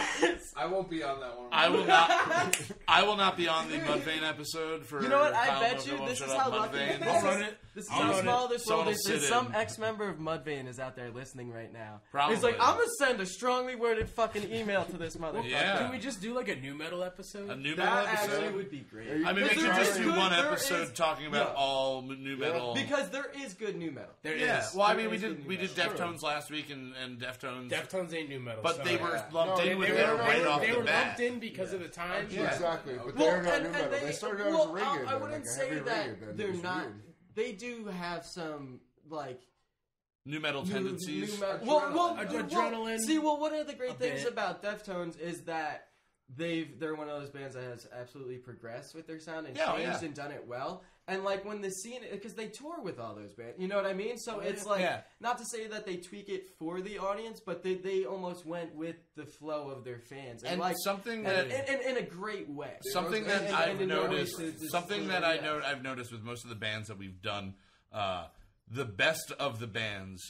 F: I won't be on that one.
D: I will not be on the Mudvayne episode for...
C: You know what? I bet you this is how lucky...
E: I'll run it.
C: This is how small this world is. There's some ex-member of Mudvayne is out there listening right now.
D: Probably.
C: He's like, I'm going to send a strongly worded fucking email to this motherfucker.
D: Yeah.
E: Can we just do like a new metal episode?
D: A new metal episode?
C: That actually would be great.
D: I mean, we could just do one episode talking about all new metal.
C: Because there is good new metal.
E: There is.
D: Well, I mean, we did Deftones last week, and Deftones...
E: Deftones ain't new metal.
D: But they were lumped in with it right off the bat.
E: They were lumped in because of the time.
G: Yeah. Exactly. But they're not new metal. They started out as a reggae.
C: I wouldn't say that they're not... They do have some, like...
D: New metal tendencies.
E: Adrenaline.
C: See, one of the great things about Deftones is that they're one of those bands that has absolutely progressed with their sound and changed and done it well. And like when the scene, because they tour with all those bands, you know what I mean? So it's like, not to say that they tweak it for the audience, but they almost went with the flow of their fans.
D: And
C: like
D: something that...
C: in a great way.
D: Something that I've noticed, I've noticed with most of the bands that we've done, the best of the bands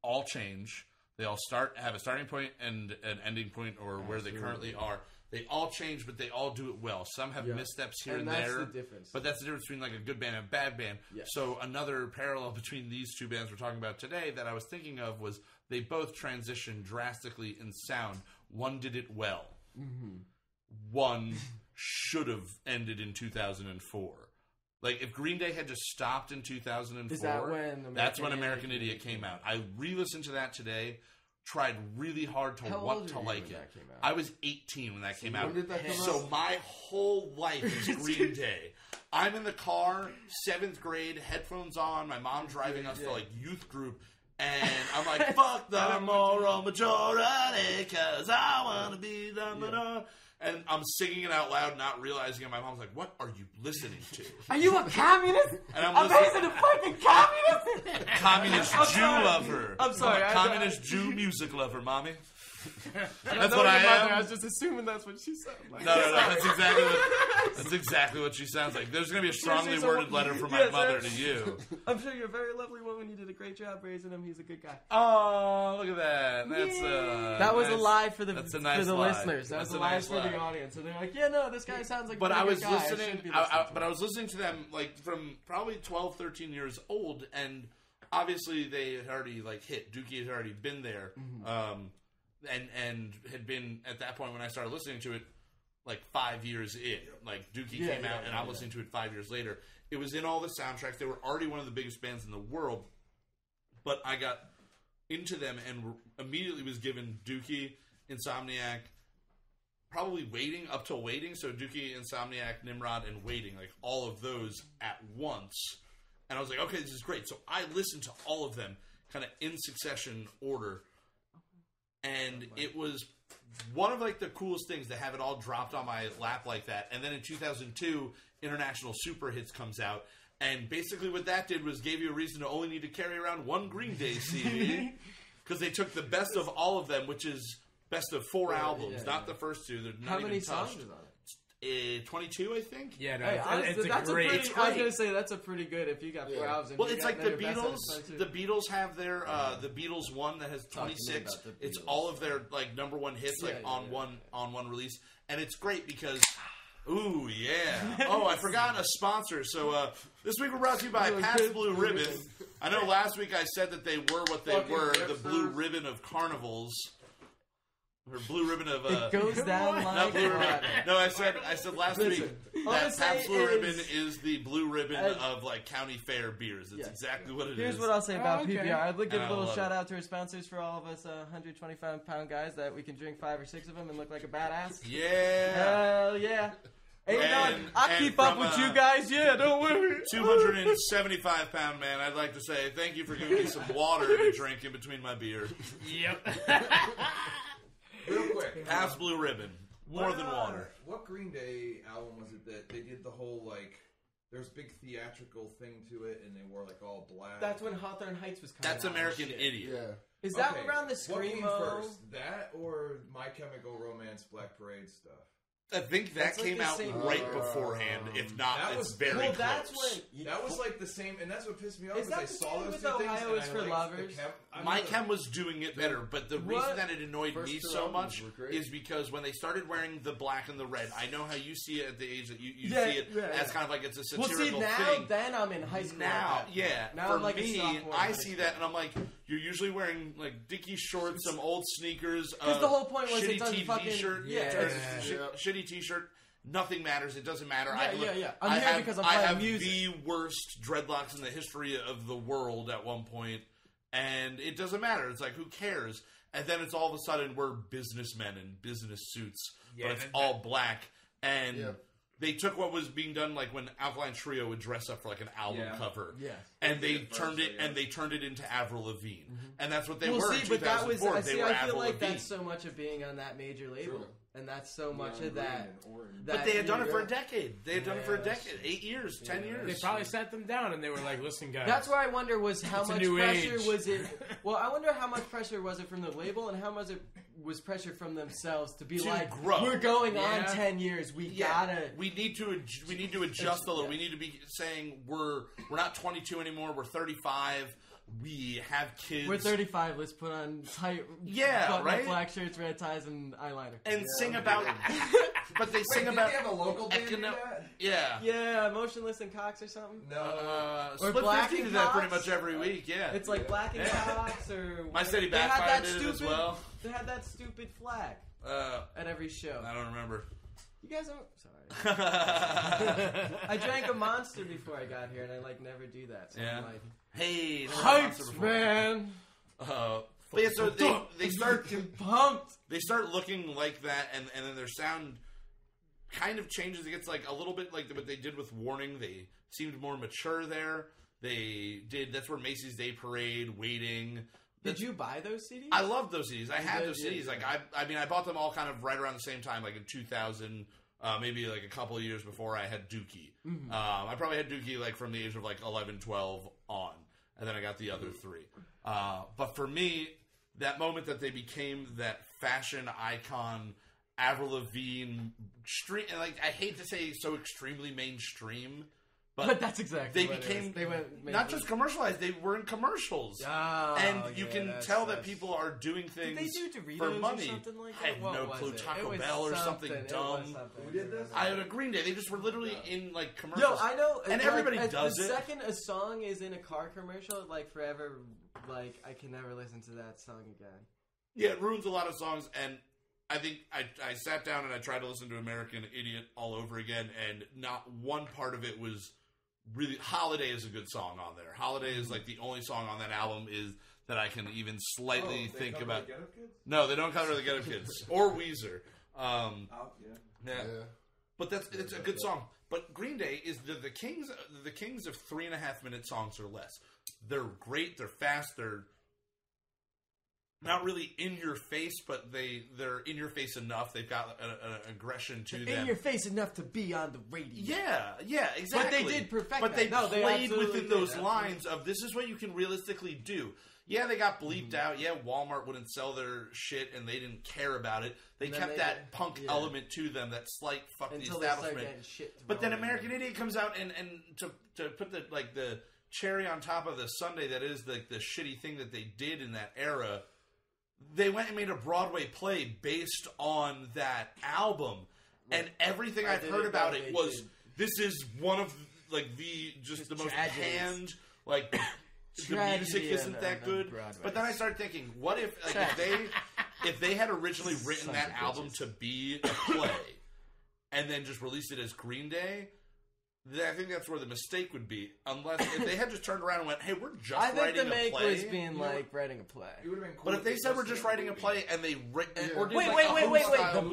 D: all change. They all have a starting point and an ending point, or where they currently are. They all change, but they all do it well. Some have missteps here and there.
C: That's the difference.
D: But that's the difference between like a good band and a bad band. Yes. So another parallel between these two bands we're talking about today that I was thinking of was they both transitioned drastically in sound. One did it well. Mm-hmm. One should have ended in 2004. Like, if Green Day had just stopped in 2004, that's when American Idiot came out. I re-listened to that today. Tried really hard to want to like it. I was 18 when that came out. So my whole life is Green Day. I'm in the car, 7th grade, headphones on, my mom driving us to like youth group, And I'm like, fuck the moral majority, cause I want to be the minority. And I'm singing it out loud, not realizing it. My mom's like, what are you listening to?
C: Are you a communist?
D: And I'm
C: I'm
D: listening.
C: a fucking communist!
D: Communist Jew lover.
C: I'm sorry.
D: Communist Jew music lover, mommy.
C: That's
D: what I am.
C: I was just assuming that's what she said. Like,
D: No. That's exactly what she sounds like. There's going to be a strongly worded letter from my mother to you.
C: I'm sure you're a very lovely woman. You did a great job raising him. He's a good guy.
D: Oh, look at that. That's
C: that was
D: nice.
C: a lie for the
D: That's a nice
C: lie.
D: listeners.
C: That
D: That's
C: was a
D: a
C: lie
D: nice
C: for
D: lie.
C: the audience. And they're like, yeah, no, this guy sounds like.
D: But
C: a
D: I was
C: good guy.
D: listening. But I was listening to them like from probably 12, 13 years old, and obviously they had already like hit. Dookie had already been there. And had been at that point when I started listening to it, like 5 years in. Like Dookie came out, and I'm listening to it 5 years later. It was in all the soundtracks. They were already one of the biggest bands in the world, but I got into them and immediately was given Dookie, Insomniac, probably Waiting, up till Waiting. So Dookie, Insomniac, Nimrod, and Waiting, like all of those at once. And I was like, okay, this is great. So I listened to all of them kind of in succession order. And it was one of like the coolest things to have it all dropped on my lap like that. And then in 2002, International Super Hits comes out, and basically what that did was gave you a reason to only need to carry around one Green Day CD because they took the best of all of them, which is best of 4 albums, not the first two. They're not
C: How
D: even
C: many
D: touched.
C: songs is on it?
D: 22, I think.
E: Yeah, no,
C: Hey, honestly,
E: it's a great.
C: I was gonna say that's a pretty good. If you got 4 albums, and
D: Well,
C: you
D: it's
C: got
D: like the
C: your best
D: Beatles.
C: of it,
D: The Beatles have their the Beatles one that has 26.
C: about the
D: It's
C: Beatles.
D: all of their like number one hits on one release, and it's great because. Ooh, yeah. Oh, I forgot a sponsor. So this week we're brought to you by Pabst Blue Ribbon. I know last week I said that they were what they were, the blue ribbon of carnivals. Or blue ribbon of
C: it goes down
D: not
C: like
D: blue ribbon.
C: that.
D: No, I said last week
C: all I'm
D: that
C: saying
D: Pabst Blue
C: is-
D: Ribbon is the blue ribbon of like county fair beers. It's exactly what it is.
C: Here's what I'll say about
E: okay.
C: PBR. I'd like to give
D: And
C: a
D: I
C: little
D: love
C: shout
D: it.
C: out to our sponsors for all of us 125-pound guys that we can drink 5 or 6 of them and look like a badass.
D: Yeah.
C: Hell yeah. Hey,
D: And-
C: I'll
D: and
C: keep up
D: from,
C: with you guys. Yeah, don't worry.
D: 275-pound man, I'd like to say thank you for giving me some water to drink in between my beer.
E: Yep.
F: Real quick.
D: Pabst Blue Ribbon. More than water.
F: What Green Day album was it that they did the whole, like, there's a big theatrical thing to it, and they wore, like, all black?
C: That's when Hawthorne Heights was coming
D: That's
C: out.
D: American
C: Shit.
D: Idiot.
G: Yeah.
C: Is that
F: Okay,
C: around the
F: What came
C: Screamo?
F: first? That or My Chemical Romance Black Parade stuff?
D: I think that
C: That's like
D: came
C: the
D: out
C: same-
D: right beforehand. If not,
F: That
D: it's
F: was-
D: very
C: Well,
D: close.
C: that's when...
F: That was like the same, and that's what pissed me off.
C: Is that
F: I
C: the
F: saw
C: same
F: those
C: with
F: two things,
C: Ohio
F: and
C: is
F: I
C: for
F: liked
C: Lovers?
D: My Chem was doing it better, but the reason
C: What?
D: that it annoyed
G: First
D: me
G: two
D: so
G: albums
D: much
G: were great.
D: is because when they started wearing the black and the red, I know how you see it at the age that you
C: Yeah,
D: see it
C: yeah,
D: as
C: yeah.
D: kind of like it's a
C: Well,
D: satirical
C: see, now,
D: thing.
C: then I'm in high school.
D: Now,
C: at that
D: yeah.
C: point. Now
D: For
C: I'm like a
D: me,
C: sophomore in
D: I
C: high
D: see
C: school.
D: that and I'm like, you're usually wearing like Dickie shorts, some old sneakers,
C: Because the whole point was
D: shitty
C: it doesn't
D: TV
C: fucking...
D: shirt,
C: Yeah.
D: shitty T-shirt. Nothing matters. It doesn't matter.
C: Yeah. I'm here because I'm playing music.
D: I have the worst dreadlocks in the history of the world at one point, and it doesn't matter. It's like, who cares? And then it's all of a sudden we're businessmen in business suits,
E: Yeah,
D: but it's
E: that-
D: all black. And
G: Yeah.
D: they took what was being done, like when Alkaline Trio would dress up for like an album cover,
C: Yeah.
D: and they
F: First,
D: turned it
F: yeah.
D: and they turned it into Avril Lavigne, and that's what they
C: Well,
D: were.
C: see,
D: in
C: but that was...
D: 2004.
C: I
D: They
C: see.
D: were
C: I feel
D: Avril
C: like
D: Lavigne.
C: that's so much of being on that major label.
G: True.
C: And that's so much
F: Neon
C: of
F: green
C: that...
F: and orange.
D: But they had done it for a
C: Yeah.
D: decade. They had done it for a
C: that's
D: decade, 8 years, 10 years.
E: They probably sat them down and they were like, "Listen, guys."
C: That's where I wonder was how
E: It's a
C: much
E: new
C: pressure
E: age.
C: was it... Well, I wonder how much pressure was it from the label and how much it was pressure from themselves to be
D: To
C: like,
D: grow.
C: we're going on
E: Yeah.
C: 10 years. We
D: Yeah,
C: gotta...
D: we need to adjust a little. We need to be saying we're not 22 anymore. We're 35. We have kids.
C: We're 35. Let's put on tight,
D: Yeah,
C: button-up
D: right?
C: black shirts, red ties, and eyeliner.
D: and sing about. But they sing
F: Wait,
D: about.
F: did they have a local band do
D: econo-
F: that?
D: yeah.
C: Yeah, Motionless and Cox or something.
F: No.
C: Or
D: Split
C: Black
D: 50
C: and
D: did that pretty
C: Cox?
D: much every week. Yeah.
C: It's like Black and Cox or...
D: My City
C: They had
D: Backfire
C: that
D: did it as
C: stupid-
D: well.
C: They had that stupid flag at every show.
D: I don't remember.
C: You guys don't... Sorry. I drank a Monster before I got here, and I, like, never do that. So
D: Yeah.
C: I'm like...
D: Hey, never had Monster
C: Hypes,
D: before.
C: man!
D: But yeah, so they start
C: Pumped!
D: they start looking like that, and then their sound kind of changes. It gets like a little bit like what they did with Warning. They seemed more mature there. That's where Macy's Day Parade, Waiting.
C: Did you buy those CDs?
D: I love those CDs. I had those CDs. Like I bought them all kind of right around the same time, like in 2000, maybe like a couple of years before I had Dookie. Mm-hmm. I probably had Dookie like from the age of like 11, 12 on, and then I got the other three. But for me, that moment that they became that fashion icon, Avril Lavigne, and like I hate to say so extremely mainstream.
C: But that's exactly
D: they
C: what
D: became.
C: it is. They went
D: not just commercialized; they were in commercials, and you can tell that people are doing things for money.
C: Or something like
D: I have no clue. Taco Bell or something dumb.
F: Who did this?
D: I had a Green Day. They just were literally in like commercials.
C: Yo, I know,
D: and everybody does
C: the
D: it.
C: The second a song is in a car commercial, like forever, like I can never listen to that song again.
D: Yeah, it ruins a lot of songs, and I think I sat down and I tried to listen to American Idiot all over again, and not one part of it was. Really, Holiday is a good song on there. Holiday is like the only song on that album is that I can even slightly think about.
F: The Get-Up Kids?
D: No, they don't cover the Get Up Kids or Weezer.
F: Yeah.
D: But it's a good song. But Green Day is the kings of 3.5-minute songs or less. They're great. They're fast. They're not really in your face, but they're in your face enough. They've got an aggression to them.
C: In your face enough to be on the radio.
D: Yeah, exactly.
C: But they did perfect
D: But
C: that.
D: they played within those lines of this is what you can realistically do. Yeah, they got bleeped out. Yeah, Walmart wouldn't sell their shit, and they didn't care about it. They kept that punk element to them, that slight fuck
C: until
D: the establishment. But then American
C: in.
D: Idiot comes out, and to put the cherry on top of the sundae that is the shitty thing that they did in that era. They went and made a Broadway play based on that album, and everything I've heard about it was this is one of like the most panned like the music isn't that good. But then I started thinking, what if if they had originally written that album to be a play and then just released it as Green Day? I think that's where the mistake would be, unless if they had just turned around and went, "Hey, we're just writing a play." I think the make was
C: being like writing a play.
F: It would have been cool.
D: But if they said we're just writing a play and they wait,
C: the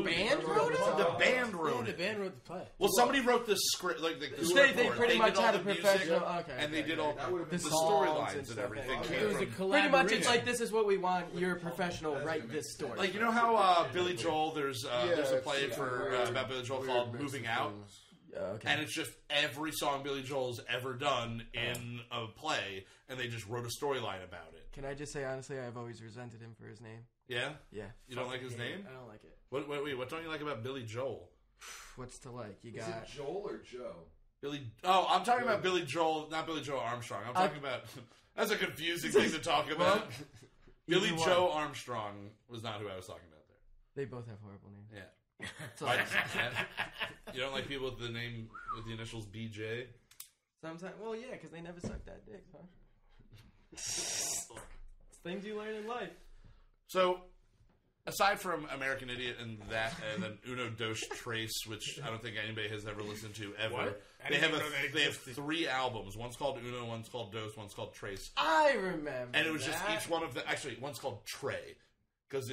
C: band wrote it.
D: The band wrote it.
E: The band wrote the play.
D: Well, somebody wrote the script, like the
C: they pretty much had a professional,
D: and they did all the storylines and everything.
E: It was a collaboration.
C: Pretty much, it's like this is what we want. You're a professional. Write this story.
D: Like you know how Billy Joel, there's a play about Billy Joel called "Moving Out."
C: Okay.
D: And it's just every song Billy Joel's ever done in a play, and they just wrote a storyline about it.
C: Can I just say, honestly, I've always resented him for his name.
D: Yeah?
C: Yeah.
D: You don't like his name?
C: I don't like it.
D: Wait, what don't you like about Billy Joel?
C: What's to like? You got...
F: Is it Joel or Joe?
D: I'm talking about Billy Joel, not Billy Joel Armstrong. I'm talking about... That's a confusing thing to talk about. Billy Joe Armstrong was not who I was talking about there.
C: They both have horrible names.
D: Yeah. You don't like people with the name with the initials BJ?
C: Sometimes, well, yeah, because they never suck that dick, huh? It's things you learn in life.
D: So, aside from American Idiot and then Uno Dos Tres, which I don't think anybody has ever listened to ever.
E: What?
D: They have 3 albums. One's called Uno, one's called Dos, one's called Tres.
C: I remember.
D: And it was just each one of them. Actually, one's called Trey.
E: Because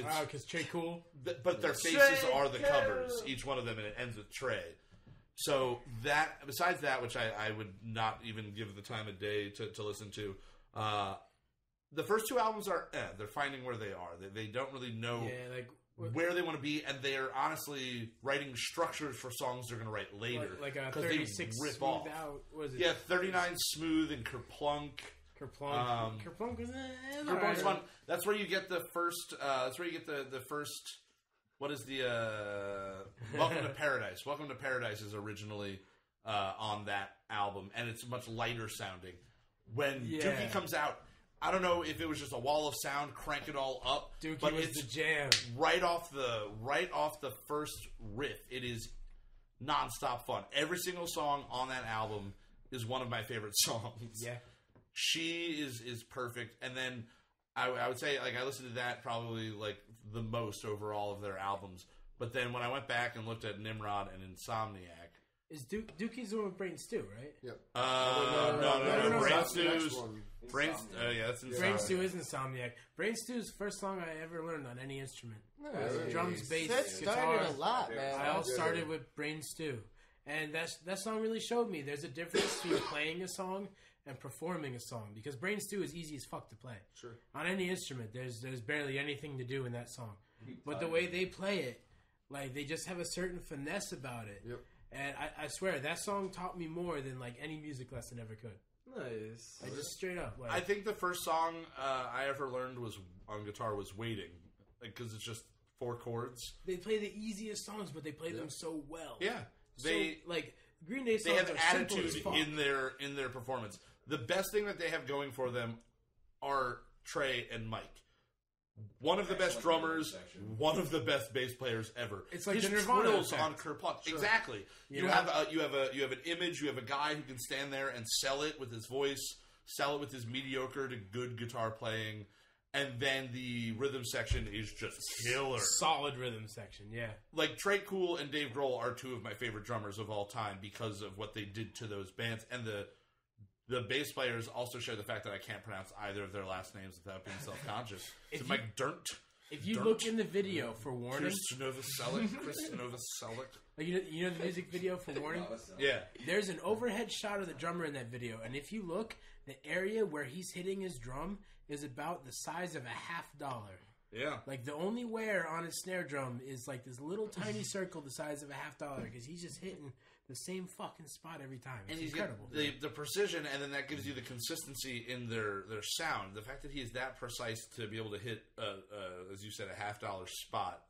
E: Trey Cool.
D: But their faces are the covers, each one of them, and it ends with Trey. So besides that, which I would not even give the time of day to listen to, the first 2 albums are they're finding where they are. They don't really know where they want to be, and they're honestly writing structures for songs they're going to write later.
E: Like a 36
D: rip
E: smooth
D: off.
E: out. What is it?
D: Yeah, 39 Smooth and Kerplunk.
E: Kerplunk is
D: Kerplunk's fun. That's where you get the first. That's where you get the first. What is the Welcome to Paradise? Welcome to Paradise is originally on that album, and it's much lighter sounding. When Dookie comes out, I don't know if it was just a wall of sound, crank it all up.
E: Dookie was the jam.
D: Right off the first riff, it is nonstop fun. Every single song on that album is one of my favorite songs.
E: Yeah.
D: She is perfect, and then I would say like I listened to that probably like the most over all of their albums. But then when I went back and looked at Nimrod and Insomniac,
E: is Dookie's the one with Brain Stew, right?
G: Yep.
D: No. Brain Stew's Brain. That's Insomniac.
E: Brain Stew is Insomniac. Brain Stew's the first song I ever learned on any instrument.
G: Nice.
E: Drums, bass,
C: That
E: guitar.
C: started a lot, man.
E: I all started with Brain Stew, and that song really showed me there's a difference between playing a song and performing a song, because Brain Stew is easy as fuck to play.
G: Sure.
E: On any instrument, there's barely anything to do in that song. But the way they play it, like, they just have a certain finesse about it.
G: Yep.
E: And I swear, that song taught me more than, like, any music lesson ever could.
C: Nice.
E: Like, just straight up. Like,
D: I think the first song I ever learned was on guitar was Waiting, because it's just 4 chords.
E: they play the easiest songs, but they play them so well.
D: Yeah, they
E: so, like, Green Day songs
D: they have
E: are simple
D: attitude
E: as fuck.
D: in their performance. The best thing that they have going for them are Trey and Mike. One of the best drummers, one of the best bass players ever.
E: It's like
D: his
E: the Nirvana
D: trills
E: effect.
D: on Kerplunk. Sure. Exactly. You
E: know?
D: have an image. You have a guy who can stand there and sell it with his voice, sell it with his mediocre to good guitar playing, and then the rhythm section is just killer.
E: Solid rhythm section, yeah.
D: Like Trey Cool and Dave Grohl are 2 of my favorite drummers of all time because of what they did to those bands, and the bass players also share the fact that I can't pronounce either of their last names without being self-conscious. Is it Mike Dirnt?
E: If you look in the video for Warning...
D: Chris Novoselic.
E: Like, you know the music video for Warning?
D: Yeah.
E: There's an overhead shot of the drummer in that video, and if you look, the area where he's hitting his drum is about the size of a $50.
D: Yeah.
E: Like, the only wear on his snare drum is, like, this little tiny circle the size of a $50, because he's just hitting the same fucking spot every time. It's incredible.
D: The precision, and then that gives you the consistency in their sound. The fact that he is that precise to be able to hit, as you said, a $50 spot.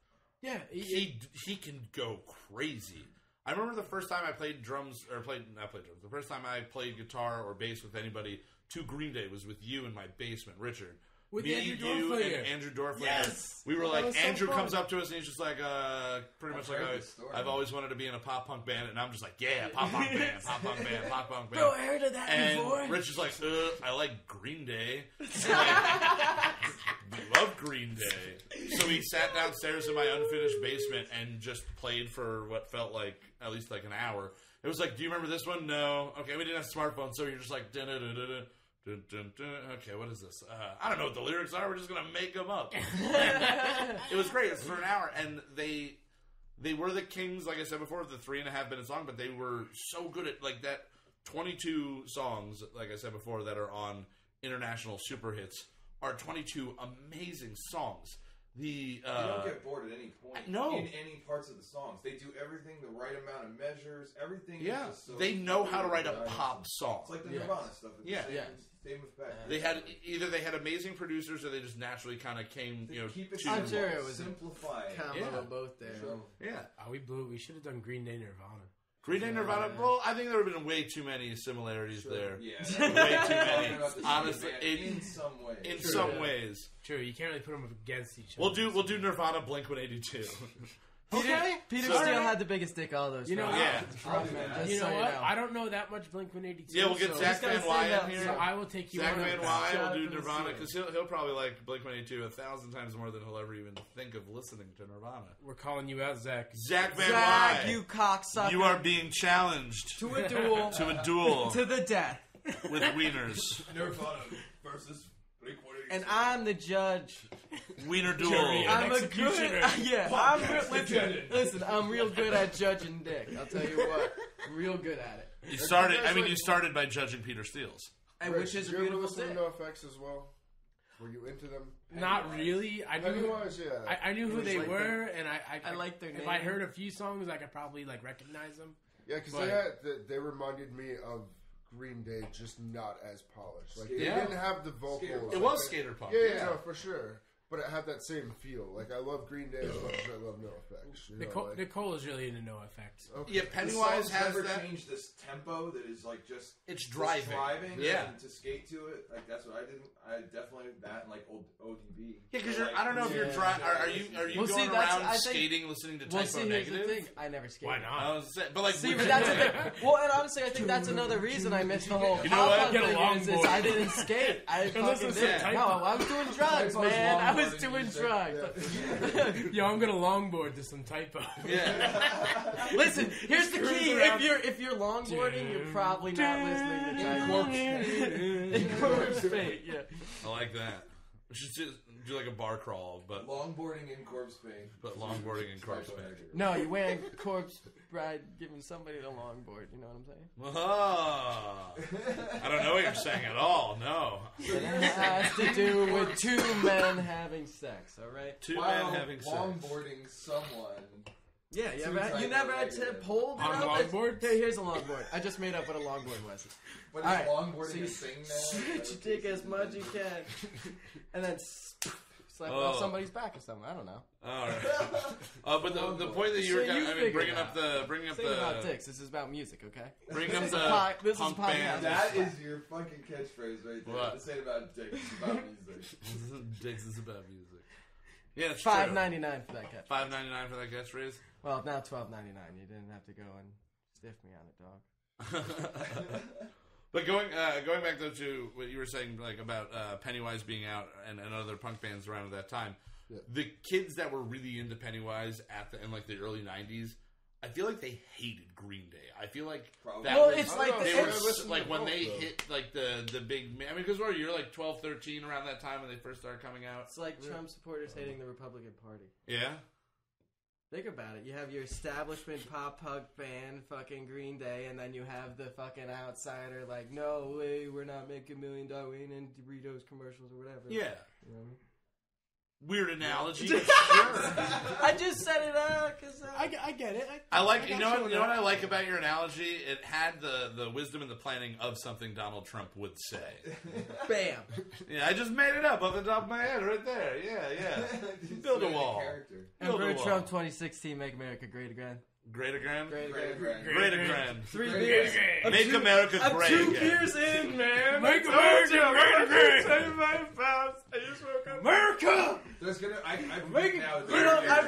E: Yeah.
D: He can go crazy. I remember the first time I played drums, or not played drums, the first time I played guitar or bass with anybody to Green Day was with you in my basement, Richard.
E: With
D: Me,
E: Andrew
D: you,
E: Dorflayer.
D: and Andrew Dorflayer.
E: Yes!
D: We were
E: That
D: like,
E: was so
D: Andrew
E: fun.
D: comes up to us and he's just like, pretty much like, I've always wanted to be in a pop punk band, and I'm just like, yeah, pop punk band, pop punk band, pop punk band.
E: Bro, I heard of that
D: and
E: before.
D: Rich is like, I like Green Day. And love Green Day. So we sat downstairs in my unfinished basement and just played for what felt like at least like an hour. It was like, do you remember this one? No. Okay, we didn't have smartphones, so you're just like, dun-dun-dun-dun-dun. Dun, dun, dun. Okay, what is this? I don't know what the lyrics are. We're just gonna make them up. It was great. It was for an hour, and they were the kings, like I said before, of the 3.5 minute song. But they were so good at like that. 22 songs, like I said before, that are on international super hits are 22 amazing songs. You
F: don't get bored at any point
D: in
F: any parts of the songs. They do everything the right amount of measures. Everything.
D: Yeah,
F: is just so
D: they know how to write a pop song.
F: It's like the Nirvana stuff. It's
D: Yeah.
F: Same effect.
D: They had they had amazing producers, or they just naturally kind of came,
F: keep it
D: to
C: I'm sure it was
F: simplified.
C: Combo both there.
F: Sure.
D: yeah.
E: Oh, we should have done Green Day Nirvana.
D: Green Day Nirvana. Well, I think there would have been way too many similarities there.
F: Yeah.
D: Way too many. Honestly,
F: in some ways.
D: In some ways.
E: True, you can't really put them up against each other.
D: We'll do Nirvana, Blink-182.
C: Okay. Peter Steele had the biggest dick of all those.
E: You know,
D: yeah.
C: Just
E: you know
C: so
E: what?
C: know.
E: I don't know that much Blink-182.
D: Yeah, we'll get
E: so
D: Zach Van Wy in here.
E: So I will take you
D: Zach
E: on
D: Van
E: that.
D: Wy
C: Shout out
D: will do
C: to the
D: Nirvana,
C: Steele.
D: because he'll probably like Blink-182 1,000 times more than he'll ever even think of listening to Nirvana.
E: We're calling you out, Zach.
D: Zach Van
C: Zach,
D: Wy,
C: you cocksucker.
D: you are being challenged
C: to a duel.
D: to a duel
C: to the death.
D: with wieners.
F: Nirvana versus Blink-182.
C: And I'm the judge.
D: Wiener duel.
E: Jury.
C: I'm a
E: executioner.
C: good. Listen, I'm real good at judging dick. I'll tell you what, I'm real good at it.
D: You started by judging Peter Steele's.
C: And which is a
G: Did you ever
C: beautiful
G: listen
C: dick.
G: to NoFX as well? Were you into them?
E: Not really. I knew.
G: Pennywise, yeah.
E: I knew who
G: It was
E: they
G: like
E: were, and
C: I like their
E: If
C: name.
E: I heard a few songs, I could probably like recognize them.
G: Yeah, because they reminded me of Green Day, just not as polished. Like they
D: Yeah.
G: didn't have the vocals.
F: Skater
D: It was skater punk.
G: Yeah, no, for sure. But it had that same feel. Like I love Green Day as much as I love NoFX. You know,
E: Nicole is really into NoFX.
G: okay.
D: Yeah,
F: The
D: Pennywise
F: songs
D: has
F: never
D: that.
F: changed this tempo that is like just
D: It's driving. Yeah.
F: and to skate to it. Like that's what I did. I definitely that and like old ODB.
D: Yeah, because
F: Like,
D: I don't know if you're driving. Are you
C: Well, see,
D: going
C: that's-
D: around
C: I think-
D: skating, listening to
C: Well,
D: Typo
C: see, here's the
D: Negative?
C: thing. I never skated.
E: Why not?
D: I was saying, but like,
C: See, but that's the thing. Well, and honestly, I think that's another reason I missed the whole
D: You know what?
C: pop
E: Get a
C: punk thing is
E: longboard.
C: I didn't skate. I
E: listen
C: fucking
E: to
C: did.
E: Typo.
C: No, I was doing drugs,
F: Typo's
C: man. I was
F: longboarding
C: doing
F: music.
C: drugs.
E: Yo, I'm gonna longboard to some Typo.
D: yeah.
C: Listen, here's the
E: Cruise
C: key.
E: around.
C: If you're longboarding, you're probably not listening to Typo. Incorp's fate, yeah.
D: I like that. We should just do like a bar crawl, but
F: Longboarding in corpse paint.
D: But longboarding in corpse paint.
C: No, you're wearing corpse bride giving somebody a longboard. You know what I'm saying?
D: Oh, I don't know what you're saying at all. No.
C: It has to do with two men having sex. All right.
D: Two men having sex.
F: Longboarding someone.
C: Yeah, you never had to hold it
E: on
C: up.
E: longboard.
C: Here's a longboard. I just made up what a longboard was.
F: But
C: All
F: is
C: right,
F: longboarding
C: so
F: a thing now?
C: Stretch your dick as much as you can, and then slap it off somebody's back or something. I don't know.
D: All right. But the point that you were bringing up the
C: about dicks. This is about music, okay?
D: Bring up the punk band.
F: That is your fucking catchphrase right there.
D: What?
F: This ain't about dicks. It's about music.
D: Dicks is about music. Yeah, it's
C: $5.99 for that catchphrase.
D: $5.99 for that catchphrase.
C: Well, now $12.99. You didn't have to go and stiff me on it, dog.
D: But going back though to what you were saying, like about Pennywise being out and other punk bands around at that time, the kids that were really into Pennywise in like the early '90s, I feel like they hated Green Day. I feel like
C: it's like
D: they were like when they hit like the big. I mean, because you're like 12, 13 around that time when they first started coming out.
C: It's like Trump supporters hating the Republican Party.
D: Yeah.
C: Think about it. You have your establishment pop punk band, fucking Green Day, and then you have the fucking outsider, like, no way, we're not making $1 million, we ain't in Doritos commercials or whatever.
D: Yeah.
C: You know?
D: Weird analogy.
C: Sure. I just set it out because
E: I get it.
D: I like you know what I like about your analogy. It had the wisdom and the planning of something Donald Trump would say.
C: Bam.
D: Yeah, I just made it up off the top of my head right there. Yeah. Build a wall.
C: Emperor Trump 2016, make America great again.
D: Great again?
C: Great again.
D: Great again.
C: 3 beers.
D: Make America great
C: I'm 2
D: again.
C: beers in, man.
E: Make America great again.
C: 25 pounds. I just woke up.
E: America!
F: There's gonna. I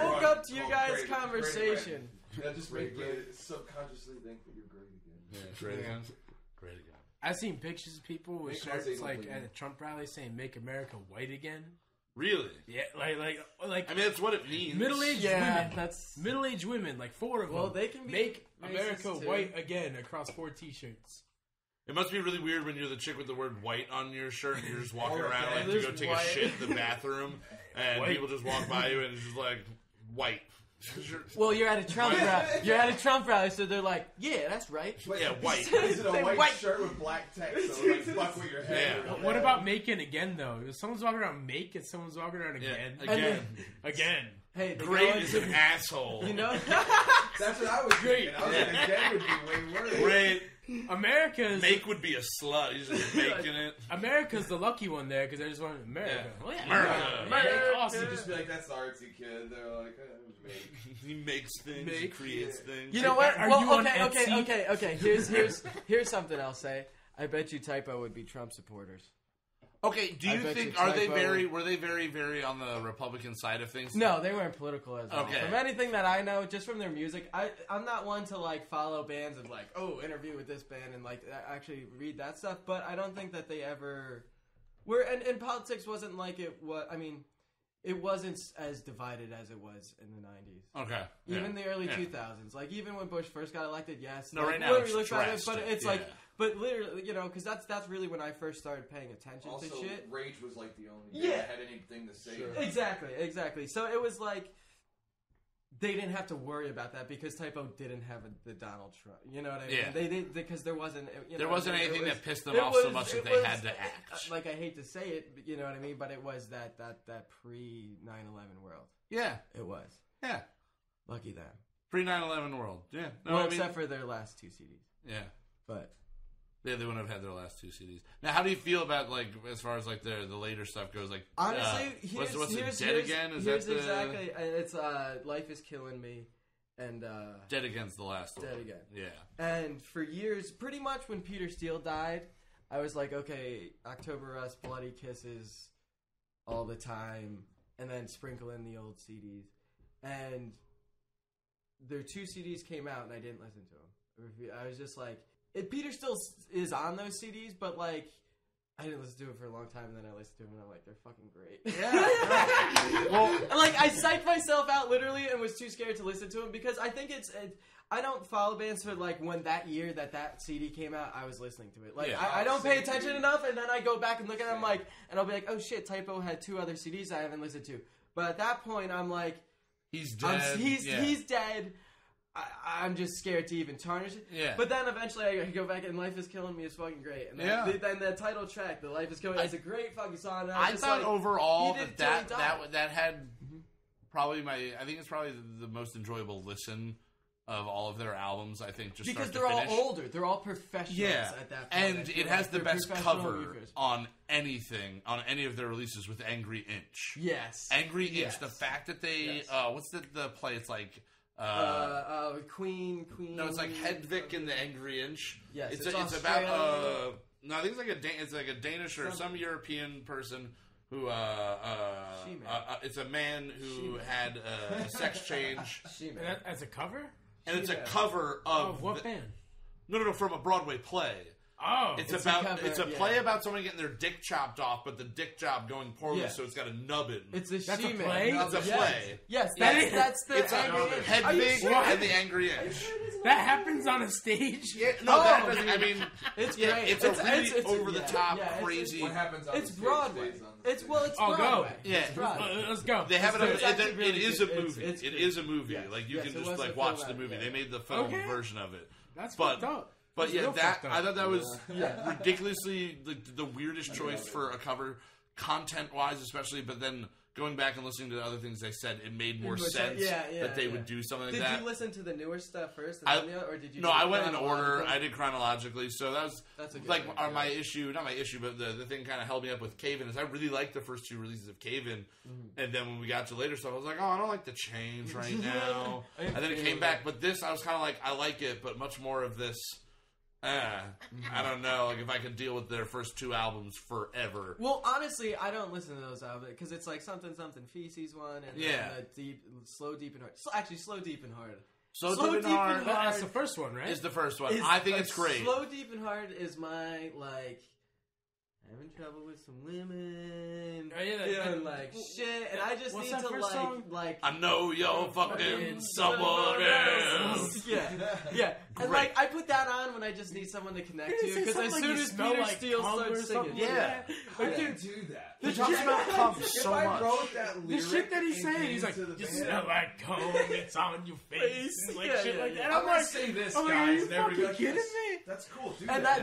C: woke up to you guys' conversation.
F: That just make you subconsciously think that you're great again.
D: Yeah, great again. Great again.
E: I've seen pictures of people with shirts like at a Trump rally saying "Make America White Again."
D: Really?
E: Yeah, like.
D: I mean, that's what it means.
E: Middle-aged women.
C: That's
E: middle-aged women, like 4 of them.
C: Well, they can be
E: Make America
C: too.
E: White Again across 4 T-shirts.
D: It must be really weird when you're the chick with the word white on your shirt and you're just walking around like to
C: there's
D: go take
C: white.
D: a shit in the bathroom and
E: White.
D: people just walk by you and it's just like white.
C: Well, you're at a Trump rally. You're at a Trump rally, so they're like, "Yeah, that's right."
D: Yeah, white.
F: Is it a
C: Say
F: white,
C: white.
F: shirt with black text? So like, fuck with your head.
D: Yeah.
E: What about making again though? If someone's walking around make and someone's walking around again.
D: Again.
E: Again.
C: Hey, they
D: Great
C: go
D: is
C: into-
D: an asshole.
C: You know,
F: That's what I was thinking. I was like, again would be way worse.
D: Great.
E: America's
D: Make would be a slut. He's just making it.
E: America's the lucky one there because I just want America.
D: Yeah.
E: Oh, yeah.
D: America.
E: Awesome.
F: You'd just be like, that's the artsy kid. They're like, make.
D: He makes things. He creates things.
C: you know what?
E: Are
C: Well,
E: you on
C: okay. Here's something I'll say. I bet you Typo would be Trump supporters.
D: Okay, do
C: I
D: you
C: bet
D: think
C: you
D: were they very on the Republican side of things?
C: No, they weren't political as well.
D: Okay.
C: From anything that I know, just from their music, I'm not one to like follow bands of like, oh, interview with this band and like actually read that stuff. But I don't think that they ever were. And politics wasn't like it was. I mean, it wasn't as divided as it was in the 90s.
D: Okay.
C: Even the early 2000s. Like even when Bush first got elected, yes.
D: No,
C: like,
D: right now
C: when
D: it's
C: we look back at it,
D: drastic,
C: but it's
D: yeah.
C: like. But literally, you know, because that's really when I first started paying attention
F: Also,
C: to shit.
F: Rage was like the only band that had anything to say.
C: Exactly. So it was like they didn't have to worry about that because Typo didn't have the Donald Trump. You know what I mean?
D: Yeah.
C: They because there wasn't.
D: There wasn't anything that pissed them
C: it
D: off
C: was-
D: so much that
C: it
D: they
C: was-
D: had to act.
C: Like I hate to say it, but you know what I mean? But it was that pre 9/11 world.
D: Yeah.
C: It was.
D: Yeah.
C: Lucky them.
D: Pre 9/11 world. Yeah. No,
C: Well,
D: I mean,
C: except for their last 2 CDs.
D: yeah.
C: But
D: Yeah, they wouldn't have had their last 2 CDs. Now, how do you feel about like as far as like the later stuff goes? Like
C: honestly,
D: what's
C: here's
D: Dead Again? Is
C: here's
D: that the
C: exactly? It's Life Is Killing Me, and
D: Dead Again's the last one?
C: Dead Again.
D: Yeah.
C: And for years, pretty much when Peter Steele died, I was like, okay, October Rust, Bloody Kisses, all the time, and then sprinkle in the old CDs. And their 2 CDs came out, and I didn't listen to them. I was just like, Peter still is on those CDs, but like, I didn't listen to it for a long time, and then I listened to them, and I'm like, they're fucking great.
D: Yeah. Well,
C: like, I psyched myself out, literally, and was too scared to listen to them, because I think I don't follow bands for, like, when that year that CD came out, I was listening to it. Like,
D: Yeah.
C: I don't pay attention enough, and then I go back and look at them, like, and I'll be like, oh, shit, Typo had 2 other CDs I haven't listened to. But at that point, I'm like...
D: He's dead.
C: He's dead. I'm just scared to even tarnish it.
D: Yeah.
C: But then eventually I go back and Life is Killing Me is fucking great. And then the title track, The Life is Killing Me, is a great fucking song. And
D: I thought overall that had
C: mm-hmm.
D: I think it's probably the most enjoyable listen of all of their albums. I think just
C: because
D: start to
C: they're
D: finish.
C: all older, they're all professionals at that point.
D: And it has the best cover on anything on any of their releases with Angry Inch.
C: Yes,
D: Angry Inch. The fact that they what's the play? It's like.
C: Queen.
D: No, it's like Hedvig and the Angry Inch.
C: Yes,
D: it's about. No, I think it's like a Danish or some European person who. It's a man who had a sex change.
E: As a cover?
D: And it's a cover of
E: what band?
D: No, from a Broadway play.
E: Oh,
D: it's a play about someone getting their dick chopped off, but the dick job going poorly, so it's got a nubbin.
C: It's a
E: That's
C: She-Man.
E: a play.
D: It's a play.
C: Yes, that's the
D: it's
C: Angry Inch.
D: Hedvig and the Angry Inch.
E: That happens on a stage.
D: Yeah, no, that doesn't. I mean,
C: it's great.
D: It's a really over the top, crazy.
F: What happens on
C: It's
F: the stage
C: Broadway.
F: stays on the
C: It's
F: stage.
C: It's
E: Oh,
C: Broadway.
E: go.
D: Yeah,
C: It's Broadway.
E: Let's go.
D: They have it.
C: It
D: is a movie. It is a movie.
C: Yes.
D: Like you
C: Yes,
D: can
C: it
D: just
C: was
D: like
C: a
D: watch
C: film
D: the movie.
C: out,
D: They made the film
E: Okay.
D: version of it.
E: That's fucked up.
D: But
E: That's
D: yeah,
E: real fucked up.
D: I thought that was ridiculously the weirdest choice for a cover, content-wise especially, but then going back and listening to the other things they said, it made more sense that they would do something like that.
C: Did you listen to the newer stuff first, or did you?
D: No, I went in order. I did chronologically, so that's
C: a good
D: like
C: idea.
D: my issue. Not my issue, but the thing kind of held me up with Caven is I really liked the first 2 releases of Caven, and then when we got to later stuff, I was like, oh, I don't like the change right now, and then it came back. But this, I was kind of like, I like it, but much more of this. I don't know, like if I could deal with their first 2 albums forever.
C: Well, honestly, I don't listen to those albums because it's like something feces one, and then the slow, deep, and hard. Actually, slow, deep, and hard.
D: Slow, deep, and hard.
E: That's the first one, right?
D: Is the first one. I think it's great.
C: Slow, deep, and hard is my having trouble with some women, feeling like shit, and I just need to like.
D: I know you're fucking someone else.
C: Yeah, and like I put that on when I just need someone to connect to, because as soon as Peter Steele starts singing,
F: I can do that.
D: The talks about cum so
F: I
D: much.
F: wrote that
E: The shit that he's saying, he's like, you smell like cum, it's on your face, and like shit like that.
F: I'm like, say this, guys.
E: Are you
F: Never
E: fucking kidding me?
F: That's cool, dude.
C: And I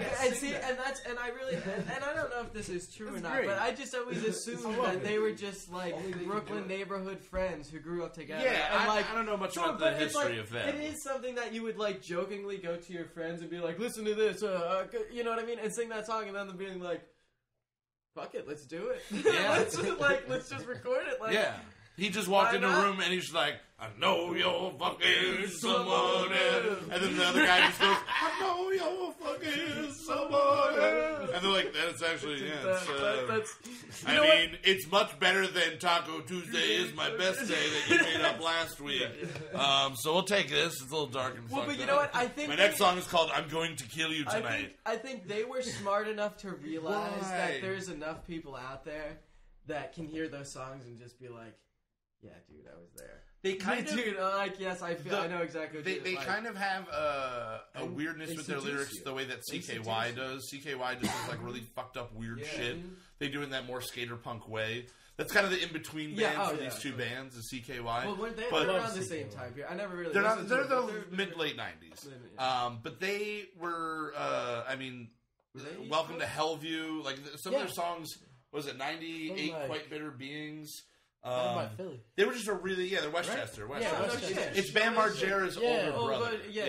C: really, and I don't know if this is true or not, but I just always assumed that they were just like Brooklyn neighborhood friends who grew up together.
D: Yeah,
C: and
D: I don't know much about the history of them.
C: It is something that you would like jokingly go to your friends and be like, listen to this, you know what I mean, and sing that song, and then them being like, fuck it, let's do it.
D: Yeah.
C: let's just record it. Like,
D: yeah. He just walked in a room and he's like, I know you're fucking someone else. And then the other guy just goes, I know you're fucking someone else. And they're like, that's actually, it's much better than Taco Tuesday is my best day that you made up last week. So we'll take this. It's a little dark and fucked
C: but you
D: up.
C: know what? I think
D: my next song is called I'm Going to Kill You Tonight.
C: I think they were smart enough to realize that there's enough people out there that can hear those songs and just be like, yeah, dude, I was there.
D: They kind of,
C: yes, I know exactly what
D: they kind of have a weirdness with their lyrics the way that CKY does. CKY just does like really fucked up weird shit. They do it in that more skater punk way. That's kind of the in-between band for these 2 bands, is CKY.
C: Well, they're around the same time period. I never really
D: They're the mid-late 90s. But they were, Welcome to Hellview. Like, some of their songs, was it 98 Quite Bitter Beings?
E: By Philly.
D: They were just a really, they're Westchester.
C: Right? Westchester.
D: It's Bam Margera's older brother.
C: Yeah.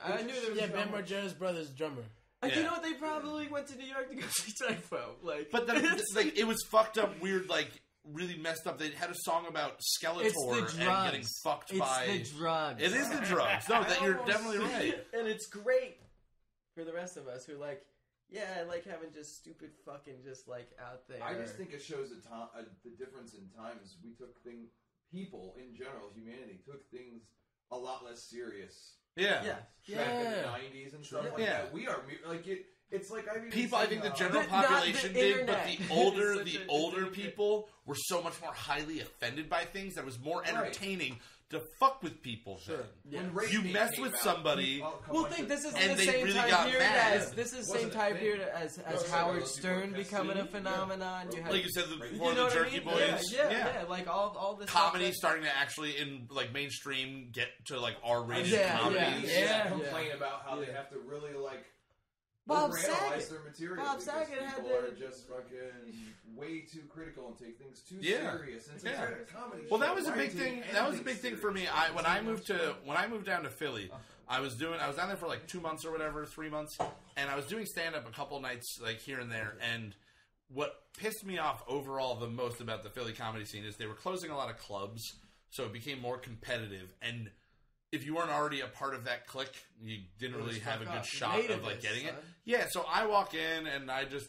C: I knew there was
E: Bam Margera's brother's drummer.
C: You know what? They probably went to New York to go see Typo.
D: But it was fucked up, weird, like really messed up. They had a song about Skeletor and getting fucked by.
C: It's the drugs.
D: It is the drugs. No, that you're definitely right.
C: And it's great for the rest of us who like. Yeah, I like having just stupid fucking just like out there.
F: I just think it shows the difference in times. We took people in general, humanity took things a lot less serious.
D: Yeah.
F: Back in the 90s and stuff like that. We are like it. It's like
D: I think the general population did, but the older people were so much more highly offended by things that was more entertaining to fuck with people.
C: Sure.
D: Yeah. You mess with somebody.
C: Well, think this is the same time period as Howard Stern becoming a phenomenon. You had,
D: like you said, before the Jerky Boys.
C: Yeah, like all this
D: comedy starting to actually in like mainstream get to like R-rated comedies.
F: Complain about how they have to really like.
C: Bob
F: Saget. Their material
C: Bob Saget had
F: are just fucking way too critical and take things too serious. And it's a comedy
D: well, that was a big thing. That was a big thing for me. When I moved down to Philly, I was down there for like 2 months or whatever, 3 months, and I was doing stand up a couple nights like here and there. And what pissed me off overall the most about the Philly comedy scene is they were closing a lot of clubs, so it became more competitive. And if you weren't already a part of that clique, you didn't really have a good shot of like getting it. Yeah, so I walk in and I just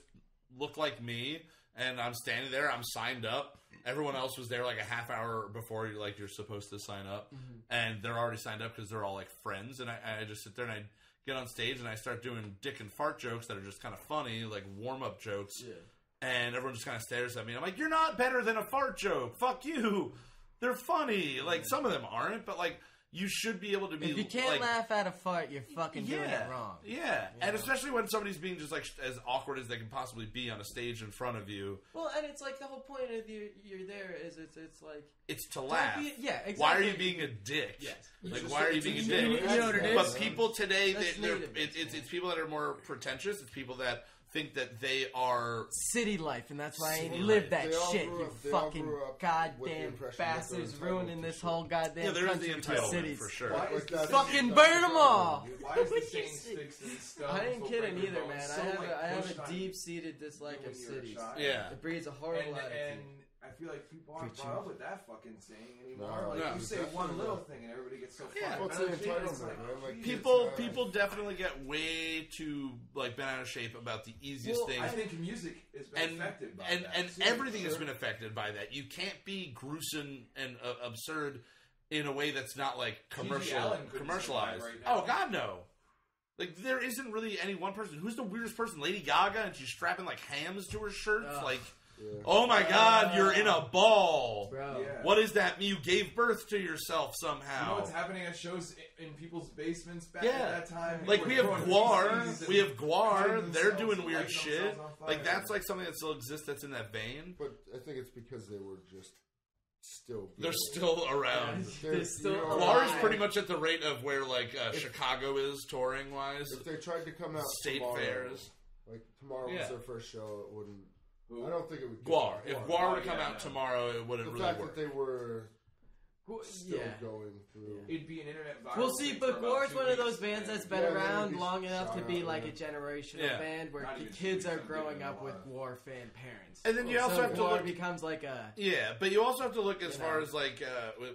D: look like me, and I'm standing there. I'm signed up. Everyone else was there like a half hour before you're supposed to sign up, and they're already signed up because they're all like friends. And I just sit there and I get on stage and I start doing dick and fart jokes that are just kind of funny, like warm up jokes. Yeah. And everyone just kind of stares at me. And I'm like, "You're not better than a fart joke. Fuck you. They're funny. Like some of them aren't, but like." You should be able to be.
C: If you can't laugh at a fart, you're fucking doing it wrong.
D: Yeah, and especially when somebody's being just like as awkward as they can possibly be on a stage in front of you.
C: Well, and it's like the whole point of you're there is it's like
D: it's to laugh.
C: Exactly.
D: Why are you being a dick?
C: Yes.
D: Like why are you being a dick?
E: You know what it is.
D: But people today, it's people that are more pretentious. It's people that think that they are
C: city life, and that's why I ain't live that shit. You fucking goddamn bastards ruining this whole goddamn country for cities.
D: For sure.
C: Fucking burn them all.
F: Why is the saying sticks and stones?
C: I ain't kidding either, man. I have a deep-seated dislike of cities.
D: Yeah,
C: it breeds a horrible attitude.
F: I feel like people aren't brought up with that fucking saying anymore. You say one little thing and everybody gets so
G: What's the entitlement, man? Like,
D: people definitely get way too like bent out of shape about the easiest things.
F: I think music has been affected by that.
D: And everything has been affected by that. You can't be gruesome and absurd in a way that's not like commercialized. Oh God, no. Like there isn't really any one person. Who's the weirdest person? Lady Gaga, and she's strapping like hams to her shirts, like. Yeah. Oh my God! You're in a ball.
C: Bro.
F: Yeah.
D: What is that? You gave birth to yourself somehow.
F: You know what's happening at shows in people's basements back at that time?
D: Like we have Guar. We have Guar. They're doing weird shit. Like that's like something that still exists. That's in that vein.
G: But I think it's because they were just still.
D: They're still around.
C: They're still
D: Guar is pretty much at the rate of where like Chicago is touring wise.
G: If they tried to come out
D: state
G: tomorrow,
D: fairs,
G: like tomorrow was their first show, it wouldn't.
F: Who?
G: I don't think it would.
D: Guar. If Guar were to come out tomorrow, it wouldn't really work.
G: The fact that they were still going through.
F: It'd be an internet viral.
C: Well, see, but Guar's one of those bands that's been around long enough to be like a generational band where kids are growing up with Guar fan parents.
D: And then you also have to
C: Guar
D: look.
C: becomes like a
D: But you also have to look as far as like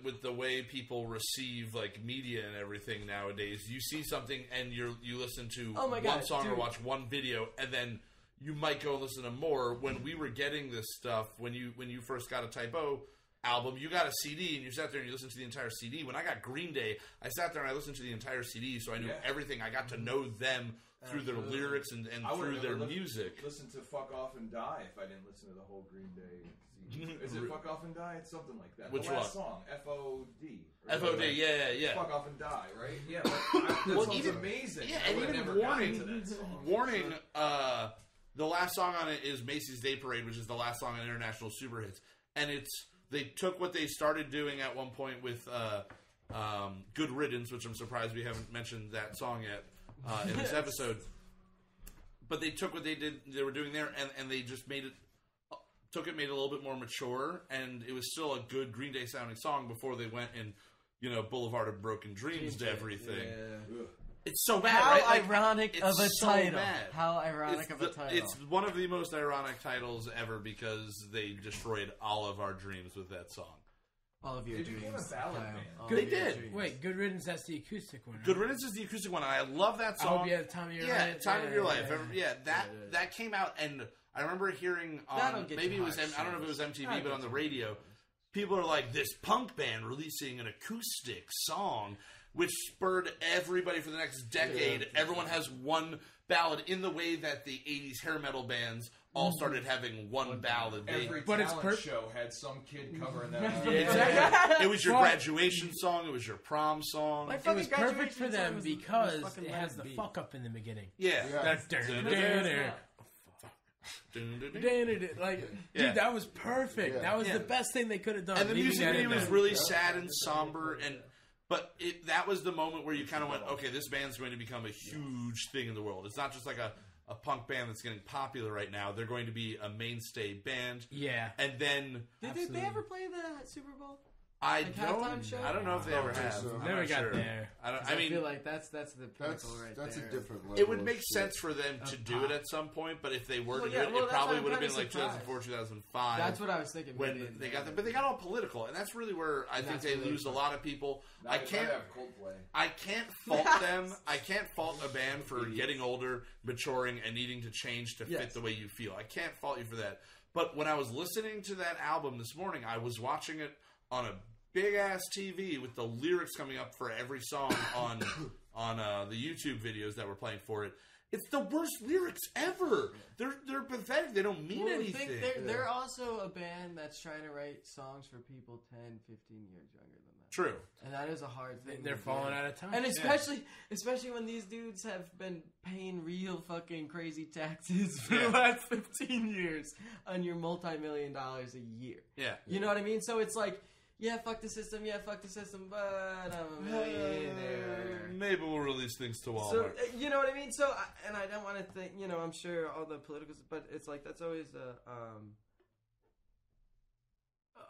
D: with the way people receive like media and everything nowadays. You see something and you listen to one song or watch one video, and then you might go listen to more. When we were getting this stuff, when you first got a Type O album, you got a CD and you sat there and you listened to the entire CD. When I got Green Day, I sat there and I listened to the entire CD, so I knew everything. I got to know them through their lyrics and through their music.
F: Listen to "Fuck Off and Die" if I didn't listen to the whole Green Day CD. Is it "Fuck Off and Die"? It's something like that.
D: Which
F: the last
D: one?
F: song, F.O.D.
D: F.O.D. Yeah.
F: "Fuck Off and Die," right? Yeah. That sounds amazing.
D: Yeah, and even Warning. The last song on it is Macy's Day Parade, which is the last song on International Super Hits. And they took what they started doing at one point with Good Riddance, which I'm surprised we haven't mentioned that song yet in this episode. But they took what they were doing there, and they just made it a little bit more mature, and it was still a good Green Day sounding song before they went and, Boulevard of Broken Dreams to everything.
F: Yeah.
D: It's so bad,
C: How
D: right? Like,
C: ironic of a
D: so
C: title.
D: Bad.
C: How ironic of a title.
D: It's one of the most ironic titles ever because they destroyed all of our dreams with that song.
C: All of your dreams.
F: They became a ballad band.
D: They did.
E: Wait, Good Riddance, that's the acoustic one. Right?
D: Good Riddance is the acoustic one, and I love that song.
E: Oh, yeah, Time of Your Life.
D: Time of Your Life. That came out, and I remember hearing on, maybe it was, I don't know if it was MTV, but on the radio, people are like, this punk band releasing an acoustic song. which spurred everybody for the next decade. Everyone has one ballad in the way that the 80s hair metal bands all started having one ballad.
F: Every talent show had some kid covering that.
D: It was your graduation song. It was your prom song.
E: It was perfect for them because it has the fuck up in the beginning.
D: Yeah.
E: Dude, that was perfect. Yeah. That was the best thing they could have done.
D: And the music video was really sad and somber, but that was the moment where you kind of went, okay, this band's going to become a huge thing in the world. It's not just like a punk band that's getting popular right now. They're going to be a mainstay band.
E: Yeah.
D: And then...
C: Did they ever play the Super Bowl?
D: I don't know if they ever have.
G: So.
E: Never got there.
C: I feel like that's the pinnacle right there.
G: That's a different level.
D: It would make sense for them to do it at some point, but if they were to do it, it probably would have been like 2004, 2005.
C: That's what I was thinking.
D: When they got them, but they got all political, and that's really where I think they lose a lot of people. I can't fault them. I can't fault a band for getting older, maturing, and needing to change to fit the way you feel. I can't fault you for that. But when I was listening to that album this morning, I was watching it on a big ass TV with the lyrics coming up for every song on the YouTube videos that were playing for it. It's the worst lyrics ever. They're pathetic. They don't mean anything.
C: They're also a band that's trying to write songs for people 10, 15 years younger than that.
D: True.
C: And that is a hard thing.
E: They're falling out of time.
C: And especially when these dudes have been paying real fucking crazy taxes for the last 15 years on your multi-million dollars a year.
D: Yeah.
C: You know what I mean? So it's like, fuck the system, but I'm a millionaire.
D: Maybe we'll release things to Walmart.
C: So, you know what I mean? So, and I don't want to think, I'm sure all the political, but it's like, that's always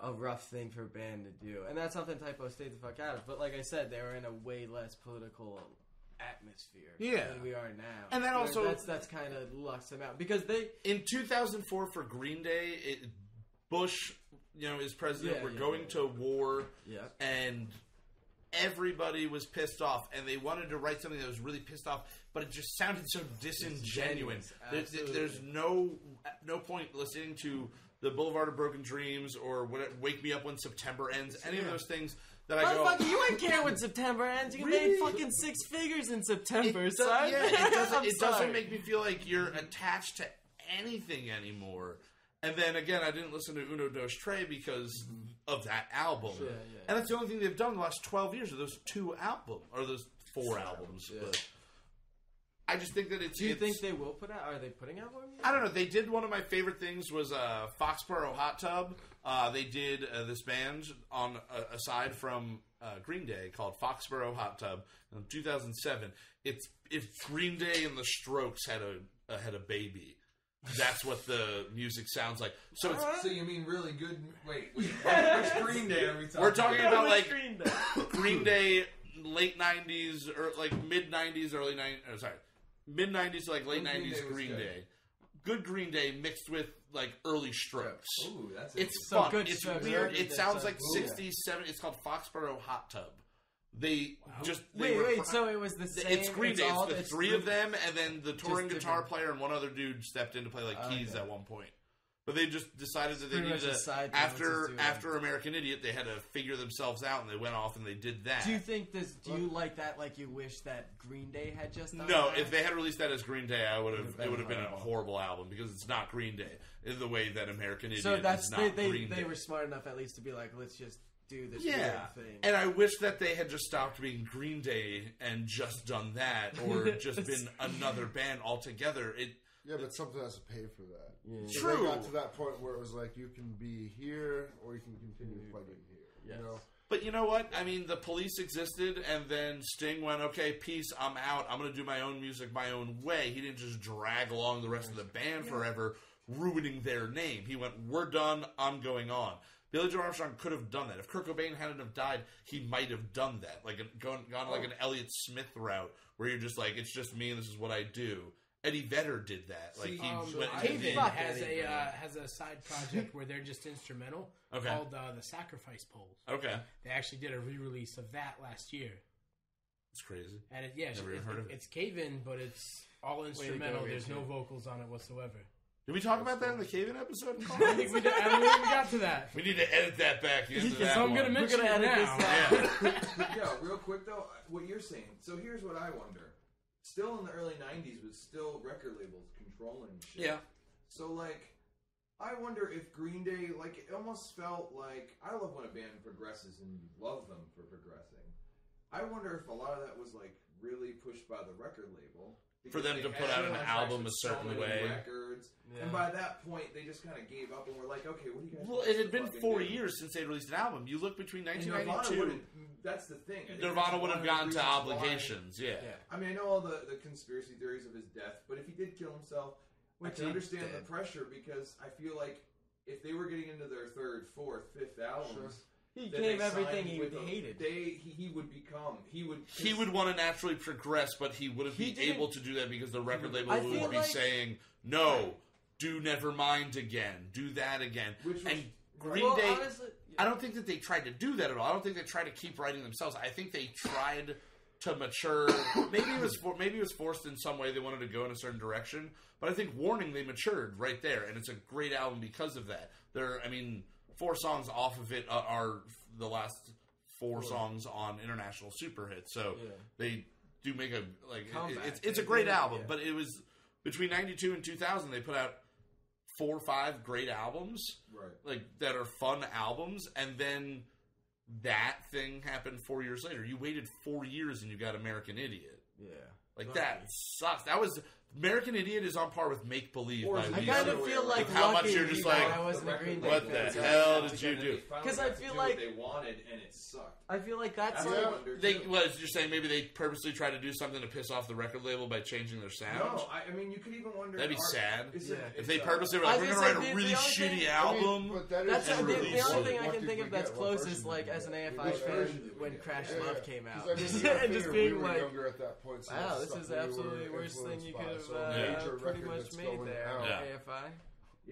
C: a rough thing for a band to do. And that's something Typo stayed the fuck out of. But like I said, they were in a way less political atmosphere than we are now.
D: And then also...
C: That's kind of lucks them out. Because they...
D: In 2004 for Green Day, Bush... as president, we're going to war, and everybody was pissed off, and they wanted to write something that was really pissed off, but it just sounded so disingenuous. There's no point listening to the Boulevard of Broken Dreams or Wake Me Up When September Ends, any of those things that I go...
C: Motherfucker, you ain't care when September ends. You made fucking 6 figures in September, son.
D: It doesn't make me feel like you're attached to anything anymore. And then again, I didn't listen to Uno Dos Tres because of that album. And that's the only thing they've done in the last 12 years, are those 2 albums, or those 4 albums. But I just think that it's...
C: Do you think they will put out... Are they putting out more music?
D: I don't know. They did... One of my favorite things was Foxborough Hot Tub. They did this band aside from Green Day called Foxborough Hot Tub in 2007. It's if Green Day and the Strokes had a baby. That's what the music sounds like. So
F: So you mean really good? Wait, which Green Day are we talking?
D: We're talking about like Green Day, late '90s or like mid '90s, early '90s. Sorry, mid '90s to like late '90s Green Day. Good Green Day mixed with like early Strokes.
F: Ooh, that's
D: it's fun. It's weird. It sounds like '60s, '70s. It's called Foxborough Hot Tub. They just
C: wait. So it was the same.
D: It's Green Day. It's the 3 of them, and then the touring guitar player and one other dude stepped in to play like keys at one point. But they just decided that they needed to after American Idiot, they had to figure themselves out, and they went off and they did that.
C: Do you think this? Do you like that? Like you wish that Green Day had just done
D: No,
C: that?
D: if they had released that as Green Day, it would have been a horrible album because it's not Green Day in the way that American Idiot is not Green Day.
C: They were smart enough at least to be like, let's just do this weird thing.
D: And I wish that they had just stopped being Green Day and just done that, or just been another band altogether.
G: But something has to pay for that.
C: Yeah.
G: So they got to that point where it was like, you can be here, or you can continue fighting here. You know?
D: But you know what? I mean, the Police existed, and then Sting went, okay, peace, I'm out. I'm going to do my own music my own way. He didn't just drag along the rest of the band forever, ruining their name. He went, we're done, I'm going on. Billy Joe Armstrong could have done that. If Kurt Cobain hadn't have died, he might have done that. Like gone like an Elliott Smith route, where you're just like, it's just me and this is what I do. Eddie Vedder did that. Like he went.
E: Kevbo has a side project where they're just instrumental called the Sacrifice Poles.
D: Okay,
E: they actually did a re-release of that last year.
D: It's crazy.
E: And it's Kevin, but it's all instrumental. There's no vocals on it whatsoever.
D: Did we talk about that in the Cave-In episode?
E: I think we haven't even got to that.
D: We need to edit that back into that
E: So I'm
D: one.
E: going to mention it
C: edit
E: now.
F: Yeah, real quick though, what you're saying. So here's what I wonder. Still in the early 90s was still record labels controlling shit.
D: Yeah.
F: So like, I wonder if Green Day, like, it almost felt like, I love when a band progresses and you love them for progressing. I wonder if a lot of that was like really pushed by the record label.
D: For them to put out an album a certain way.
F: Records. Yeah. And by that point, they just kind of gave up and were like, okay, what do you guys
D: Well, it had been 4 years since they released an album. You look between 1992...
F: That's the thing.
D: Nirvana would have gone to obligations, yeah.
F: I mean, I know all the conspiracy theories of his death, but if he did kill himself, I can understand the pressure because I feel like if they were getting into their third, fourth, fifth albums...
C: He gave everything he hated.
F: He would become.
D: He would want to naturally progress, but he wouldn't be able to do that because the record label would be saying, "No, do Nevermind again, do that again." And Green Day, honestly, I don't think that they tried to do that at all. I don't think they tried to keep writing themselves. I think they tried to mature. Maybe it was forced in some way. They wanted to go in a certain direction, but I think Warning they matured right there, and it's a great album because of that. 4 songs off of it are the last 4 songs on International Super Hit. So they do make it's a great album, but it was between 92 and 2000 they put out 4 or 5 great albums, like that are fun albums, and then that thing happened 4 years later. You waited 4 years and you got American Idiot.
C: Yeah.
D: Like that sucks. That was American Idiot is on par with Make Believe by Weezer.
C: I kind of feel like
D: how much you're just like,
C: I wasn't a Green Day
D: what
C: fan,
D: the hell did you do?
C: Because I feel like
F: they wanted and it sucked.
C: I feel like that's
D: you're saying maybe they purposely tried to do something to piss off the record label by changing their sound.
F: No, I mean you could even wonder.
D: That'd be sad if they
F: it's
D: purposely were like, we're gonna write a really shitty album.
C: That's the only thing I can think of that's closest, like as an AFI fan, when Crash Love came out, and just being like, wow, this is absolutely the worst thing you could have pretty much made there. AFI.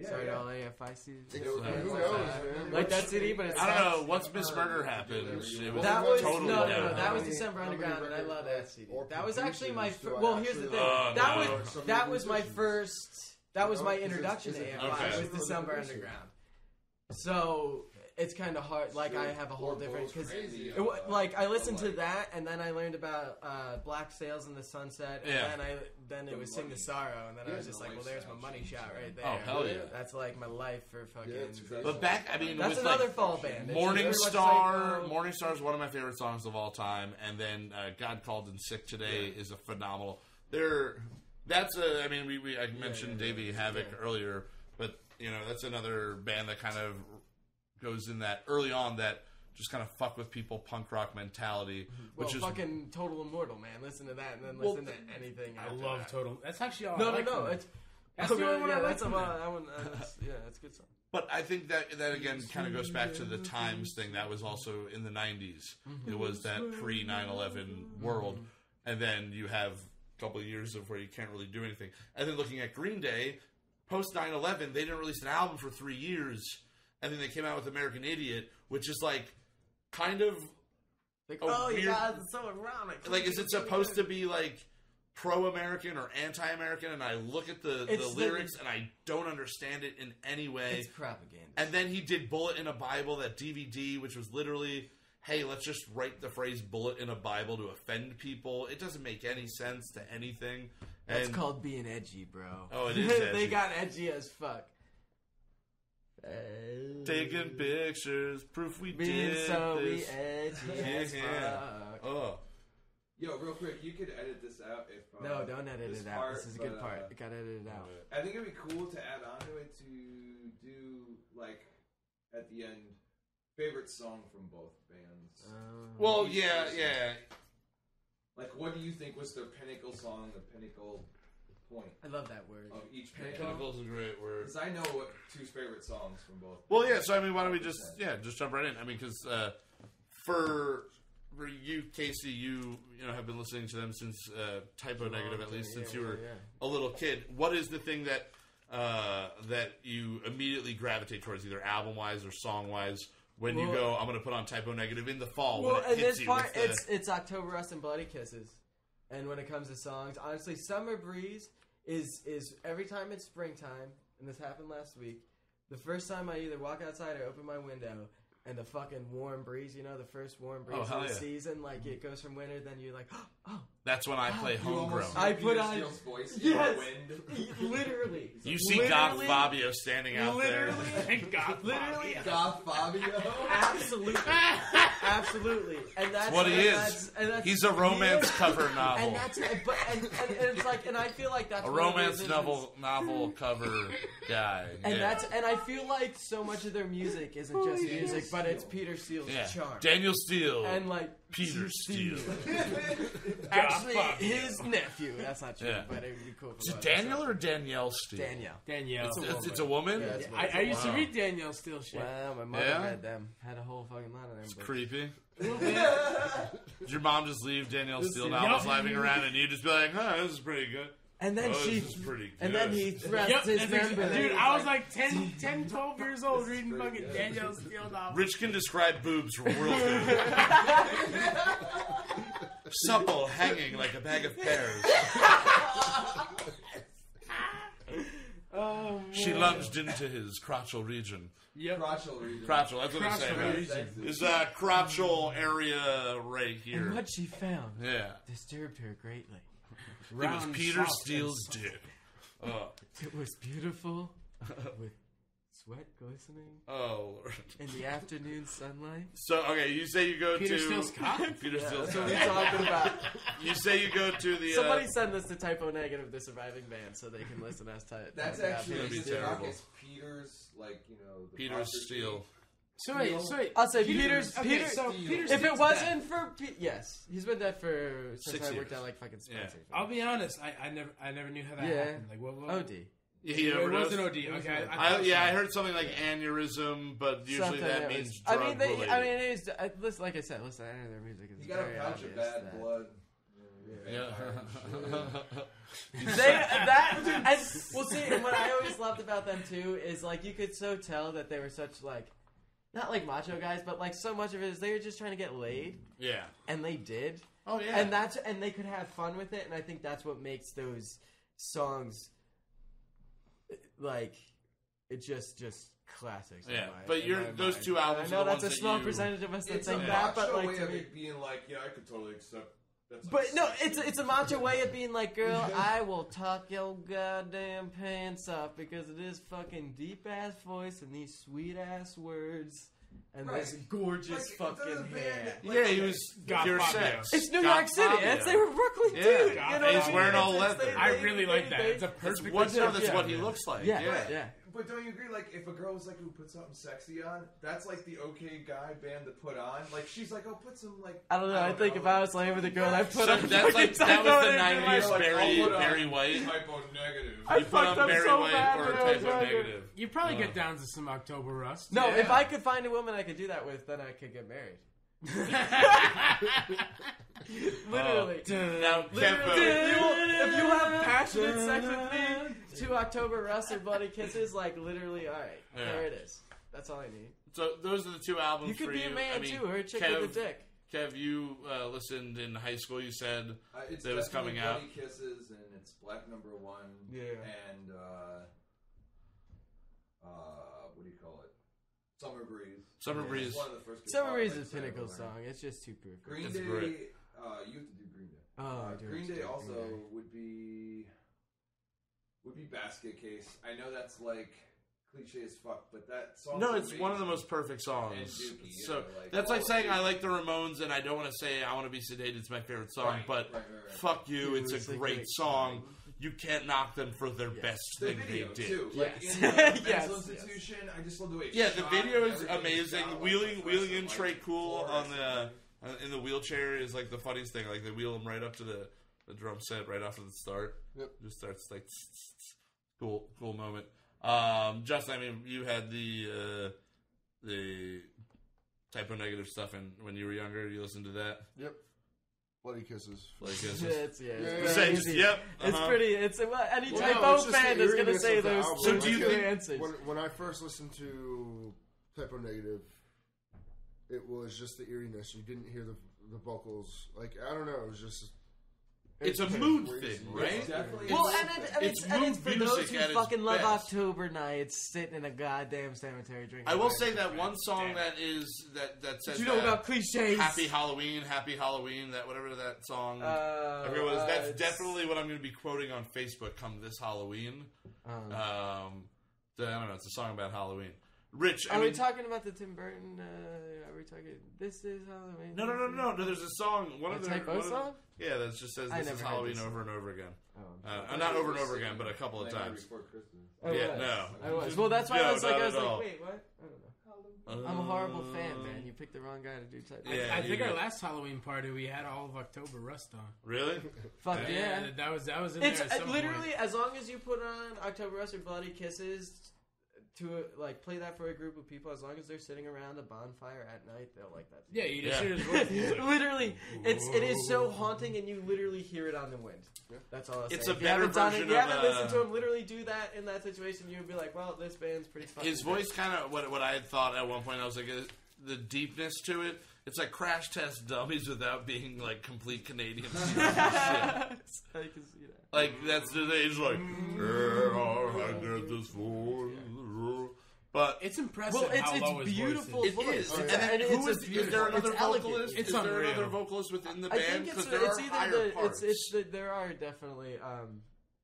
C: Sorry to all AFI seasons.
G: Who knows, man?
C: Like that CD, but it's
D: I don't know. Once Miss Murder happened, it was
C: that was
D: totally
C: no.
D: That
C: was December Underground, and I love that CD. That was actually my well. Here's the thing. That was my first. That was my introduction to AFI. Was December Underground. So it's kind of hard. Like I have a whole different because like I listened to that, and then I learned about Black Sails in the Sunset, and then it was Sing the Sorrow, and then I was just like, well, there's my money shot right there.
D: Oh hell yeah!
C: That's like my life for fucking.
D: But back, I mean,
C: that's
D: with
C: another
D: like
C: fall band.
D: Morning Star. Morning Star is one of my favorite songs of all time, and then God Called in Sick Today is a phenomenal. I mean, I mentioned Davey Havoc earlier, but you know that's another band that kind of goes in that early on that just kind of fuck with people punk rock mentality, which is
C: fucking Total Immortal, man. Listen to that and then listen to anything.
E: I love that. Total. That's actually all.
C: No.
E: That's the only one I like.
C: That one. That's a good song.
D: But I think that again kind of goes back to the times thing. That was also in the 90s. It was that pre 9/11 world, and then you have a couple of years of where you can't really do anything. And then looking at Green Day, post 9/11, they didn't release an album for 3 years. And then they came out with American Idiot, which is like kind of
C: like, oh, weird, you guys, it's so ironic.
D: Like, is it supposed to be like pro-American or anti-American? And I look at the lyrics and I don't understand it in any way.
C: It's propaganda.
D: And then he did Bullet in a Bible, that DVD, which was literally, hey, let's just write the phrase bullet in a Bible to offend people. It doesn't make any sense to anything.
C: That's called being edgy, bro.
D: Oh, it is edgy.
C: They got edgy as fuck.
D: Taking pictures, proof we
C: being
D: did
C: so
D: this.
C: Edgy as fuck.
D: Oh.
F: Yo, real quick, you could edit this out if...
C: no, don't edit it out. This is a good part. You gotta edit it out.
F: I think it'd be cool to add on to it to do, like, at the end, favorite song from both bands.
D: Well, yeah.
F: Like, what do you think was their pinnacle song, the pinnacle point?
C: I love that word.
F: Of each band.
D: Pinnacle is a great word.
F: Because I know what 2's favorite songs from both.
D: Well, yeah. So I mean, why don't we just jump right in? I mean, because for you, Kasey, you have been listening to them since Typo Negative, at least since you were a little kid. What is the thing that that you immediately gravitate towards, either album wise or song wise? When you go, I'm going to put on Typo Negative in the fall.
C: Well,
D: when it hits
C: this part,
D: you
C: it's October Rust and Bloody Kisses. And when it comes to songs, honestly, Summer Breeze is every time it's springtime, and this happened last week. The first time I either walk outside or open my window, and the fucking warm breeze, you know, the first warm breeze of the season, like it goes from winter, then you're like, oh.
D: That's when I play Homegrown.
C: I put on
F: voice
C: yes,
F: in the wind.
C: literally.
D: You see Goth Fabio standing out there.
C: Literally,
F: Goth Fabio.
C: Absolutely, and that's
D: what he is. He's a romance cover novel.
C: And that's and it's like, and I feel like that's
D: a romance novel cover guy.
C: And and I feel like so much of their music isn't just music, but it's Peter Steele's charm.
D: Daniel Steele
C: and like
D: Peter Steele.
C: Actually, his nephew. That's not true, but it would be cool.
D: Is it Daniel or Danielle Steele?
C: Danielle.
D: It's a woman?
C: Yeah,
E: I used to read Danielle Steele shit.
C: Wow, my mother read them. Had a whole fucking lot of them.
D: It's creepy. Did your mom just leave Danielle Steele novels lying around and you just be like, this is pretty good?
C: And then
D: this is pretty good.
C: And then he thrust his member.
E: Dude, I was like 10, 12 years old reading fucking Danielle Steele novels.
D: Rich can describe boobs real good. Supple, hanging like a bag of pears.
E: Oh,
D: she lunged into his crotchal region.
E: Yep.
F: Crotchal region.
D: Crotchal, that's what they say, man. Is that crotchal area right here.
C: And what she found disturbed her greatly.
D: It was Peter Steele's dick.
C: It was beautiful, with sweat glistening.
D: Oh, Lord.
C: In the afternoon sunlight.
D: So, okay, you say you go
E: Peter
D: to...
E: Steele's cock?
D: Peter Steele's
C: That's what we're talking about.
D: You say you go to the...
C: Somebody send this to Typo Negative, the surviving band, so they can listen as type.
F: That's actually
D: be terrible.
F: Peter's, like, you know... The
D: Peter Steele.
E: So wait.
C: I'll say Peter's.
E: Okay,
C: Peter.
E: so Peter
C: If it
E: Steele's
C: wasn't for yes, he's been dead for since
D: 6
C: I worked
D: years.
C: at like fucking Spencer.
E: I'll be honest. I never knew how that happened. Like what?
C: OD.
D: He
E: It wasn't OD. Okay.
D: I heard something like aneurysm, but usually
C: Something
D: that
C: else.
D: means
C: I
D: drug
C: mean,
D: related.
C: it is. Listen, like I said, listen, I know their music is
F: You got a
C: very
F: pouch
C: obvious
F: of bad
C: that-
F: blood.
C: See, and what I always loved about them too is like you could so tell that they were such like. Not like macho guys, but like so much of it is they were just trying to get laid.
D: Yeah.
C: And they did.
D: Oh yeah.
C: And they could have fun with it, and I think that's what makes those songs like it just classics.
D: Yeah. But those two albums.
C: I know
D: are the
C: that's a
D: ones
C: small
D: that
C: percentage of us that
F: It's
C: think
F: a
C: that, but
F: macho
C: like
F: way
C: to
F: of
C: me,
F: it being like, yeah, I could totally accept. That's
C: but
F: like
C: no, it's a macho way of being like, girl, I will talk your goddamn pants off because of this fucking deep ass voice and these sweet ass words. And this gorgeous fucking hair.
D: Yeah, he was pure
E: Fabio.
D: sex.
C: It's New York City. They were Brooklyn, dude. You know
D: He's
C: what I mean?
D: wearing all leather.
E: I really like that. It's a perfect.
D: That's what he looks like.
C: Yeah.
F: But don't you agree? Like, if a girl was like, "Ooh, put something sexy on," that's like the okay guy band to put on. Like, she's like, "Oh, put some like."
C: I don't know. I think if I was laying with a girl, I'd put on.
D: That's like that was the '90s.
F: Like,
D: Barry White.
F: Typo Negative.
C: I
D: You put on
C: fucked up
D: Barry
C: so
D: White
C: bad
D: or
C: when I was
D: Typo
C: younger.
D: Negative.
E: You probably get down to some October Rust.
C: No, if I could find a woman I could do that with, then I could get married. Literally.
D: Now, Kevbo.
C: If you have passionate sex with me, 2 October Rust or Bloody Kisses, like literally, alright, there it is. That's all I need.
D: So those are the two albums
C: You could
D: for
C: be
D: you.
C: a man
D: I mean,
C: too, or a chick
D: Kev,
C: with a dick.
D: Kev, you listened in high school. You said
F: It's
D: that it was coming out.
F: Bloody Kisses, and it's Black Number 1.
C: Yeah.
F: And what do you call it? Summer Breeze.
D: Summer Breeze.
F: It's one of the first
C: Summer Breeze
F: guitar
C: is
F: licks I
C: pinnacle
F: ever learned.
C: song. It's just too perfect.
F: Green
D: It's
F: Day.
D: great.
F: You have to do Green Day.
C: Oh, I do
F: Green
C: have to
F: Day
C: do
F: also
C: Green Day.
F: would be Basket Case. I know that's like cliche as fuck, but that song.
D: No, it's one of the most perfect songs.
F: And Dookie,
D: so
F: like,
D: that's like
F: all
D: saying
F: of
D: I
F: these-
D: like the Ramones, and I don't want to say I want to be sedated. It's my favorite song,
F: Right,
D: but
F: right.
D: fuck you, it's a great song. You can't knock them for their best
F: The
D: thing
F: video
D: they did.
F: too. Like
C: Yes.
F: in the mental
C: Yes.
F: institution, I just love the way it's
D: Yeah, the
F: shot,
D: video is
F: everything
D: amazing.
F: shot, like,
D: Wheeling in
F: like,
D: Trey Cool
F: forest.
D: on the in the wheelchair is like the funniest thing. Like they wheel him right up to the drum set right after the start.
G: Yep.
D: Just starts like cool moment. Justin, I mean, you had the Typo Negative stuff, and when you were younger, you listened to that.
G: Yep. Bloody Kisses.
D: Like this.
C: It's
G: Yeah.
C: pretty easy.
D: Yep.
C: It's pretty. It's any
G: Well,
C: typo
G: no, it's just
C: fan
G: the
C: is gonna
G: eeriness
C: say
G: of the
C: those
G: album.
D: So
C: two
D: do you
C: two
D: think-
C: answers.
G: When I first listened to Typo Negative, it was just the eeriness. You didn't hear the vocals. Like, I don't know. It was just
D: It's a mood thing, right?
F: It's definitely
C: Well,
D: it's
C: and it's
D: mood
C: for those
D: music
C: who
D: at its
C: fucking love
D: best.
C: October nights, sitting in a goddamn cemetery drinking.
D: I will
C: wine.
D: say that one song that says
C: You know about cliches.
D: Happy Halloween, that whatever that song. I forget what it was. That's definitely what I'm going to be quoting on Facebook come this Halloween. I don't know. It's a song about Halloween. Rich,
C: Are we talking about the Tim Burton? Are we talking? This is Halloween.
D: No. There's a song.
C: Typo song?
D: Yeah, that just says "This is Halloween" over and over again.
C: Oh,
D: Not over and over again, but a couple of times.
F: Before Christmas.
C: I was. Well, that's why I was
D: not
C: like,
D: at all.
C: wait, what? I don't know. I'm a horrible fan, man. You picked the wrong guy to do typo.
D: Yeah,
E: I think our last Halloween party we had all of October Rust on.
D: Really?
C: Fuck yeah.
E: That was in
C: It's
E: there at some
C: literally
E: point.
C: as long as you put on October Rust or Bloody Kisses to like play that for a group of people. As long as they're sitting around a bonfire at night, they'll like that.
E: Yeah, you just
D: Yeah.
E: hear his voice.
C: Literally, it is so haunting, and you literally hear it on the wind. That's all. I'll say.
D: It's a
C: If you
D: better
C: haven't done it,
D: version
C: you
D: of,
C: haven't listened to him literally do that in that situation. You would be like, "Well, this band's pretty fucking."
D: His voice kind of what I had thought at one point. I was like, the deepness to it. It's like Crash Test Dummies without being like complete Canadian. Shit.
C: I can see that.
D: Like that's the age. Like, yeah, I did this for. But
E: It's impressive
C: Well,
E: how low
C: it's
E: his
C: beautiful.
E: voice is.
D: it is.
C: voice.
D: And then
C: And
D: who
C: it's
D: is there another
C: it's elegant.
D: vocalist?
E: It's
D: Is there
E: unreal.
D: another vocalist within the
C: I
D: band?
C: think
D: Because
C: it's
D: there are
C: either
D: higher parts.
C: there are definitely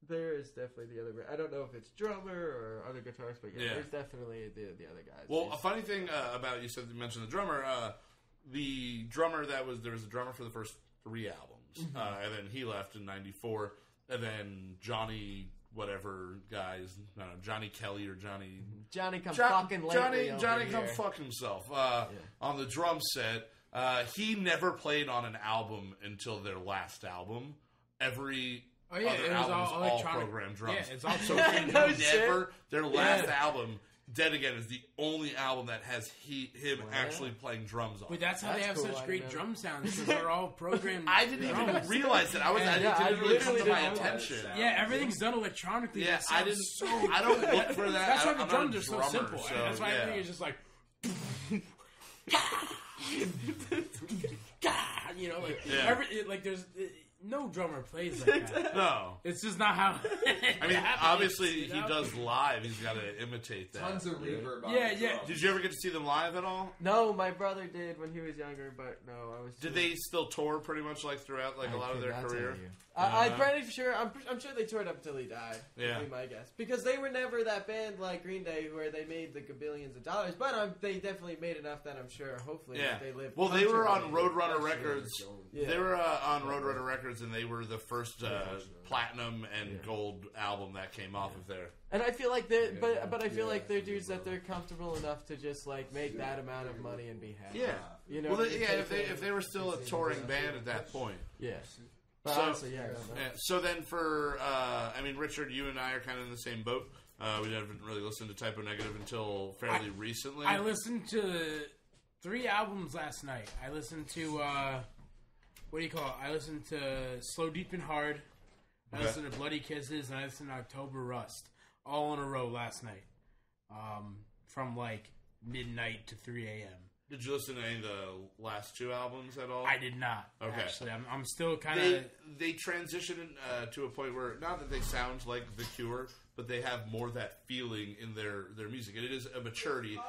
C: there is definitely the other. I don't know if it's drummer or other guitarists, but yeah,
D: Yeah.
C: there's definitely the other guys.
D: Well, a funny thing about you mentioned the drummer. The drummer there was a drummer for the first 3 albums, and then he left in '94, and then Johnny whatever guys, I don't know, Johnny Kelly or
C: Johnny come fucking lately
D: Johnny
C: over
D: come
C: here.
D: fuck himself on the drum set. He never played on an album until their last album. Every
E: Oh yeah,
D: other
E: it was
D: album
E: all
D: was all
E: electronic.
D: programmed drums.
E: Yeah, it's all
D: So
C: No
D: never their last
E: Yeah.
D: album. Dead Again is the only album that has him actually playing drums on.
E: But that's how they
C: That's
E: have
C: cool,
E: such
C: I
E: great
C: know.
E: drum sounds because they're all programmed.
D: I didn't even
E: drums.
D: realize that. I didn't really come to my attention.
E: Yeah, everything's done electronically.
D: Yeah,
E: That
D: I
E: sounds
D: didn't.
E: So
D: I don't look for that.
E: That's why
D: I'm
E: the
D: not
E: drums
D: a
E: are so
D: drummer,
E: simple.
D: So,
E: That's why
D: yeah.
E: everything is just like. You know, like
D: Yeah.
E: there's no drummer plays like that.
D: No,
E: It's just not how.
D: I mean, obviously he does live. He's got to imitate that.
F: Tons of reverb.
E: Yeah,
F: on the
E: yeah.
F: drum.
D: Did you ever get to see them live at all?
C: No, my brother did when he was younger, but no, I was.
D: Did they still tour pretty much like throughout like a lot of their career?
C: I'm pretty sure. I'm sure they toured up until he died.
D: Yeah.
C: Would be my guess, because they were never that band like Green Day where they made the billions of dollars. But they definitely made enough that I'm sure. Hopefully,
D: Yeah.
C: that they lived.
D: Well, they were on
C: comfortably.
D: Roadrunner Records.
C: Yeah.
D: They were on Roadrunner Records, and they were the first platinum and gold album that came off of there.
C: And I feel like they're, but I feel like they're dudes that they're comfortable enough to just like make that amount of money and be happy.
D: Yeah,
C: You know.
D: well, if they were still a touring band at that point.
C: Yeah. But
D: So-
C: honestly, yeah. I don't know.
D: Yeah, so then for, I mean, Richard, you and I are kind of in the same boat. We haven't really listened to Typo Negative until fairly recently.
E: I listened to 3 albums last night. I listened to what do you call it? I listened to Slow Deep and Hard. I
D: Okay.
E: listened to Bloody Kisses, and I listened to October Rust, all in a row last night, from like midnight to 3 a.m.
D: Did you listen to any of the last 2 albums at all?
E: I did not.
D: Okay.
E: Actually, I'm still kind of.
D: They transitioned to a point where not that they sound like The Cure, but they have more of that feeling in their music. And it is a maturity.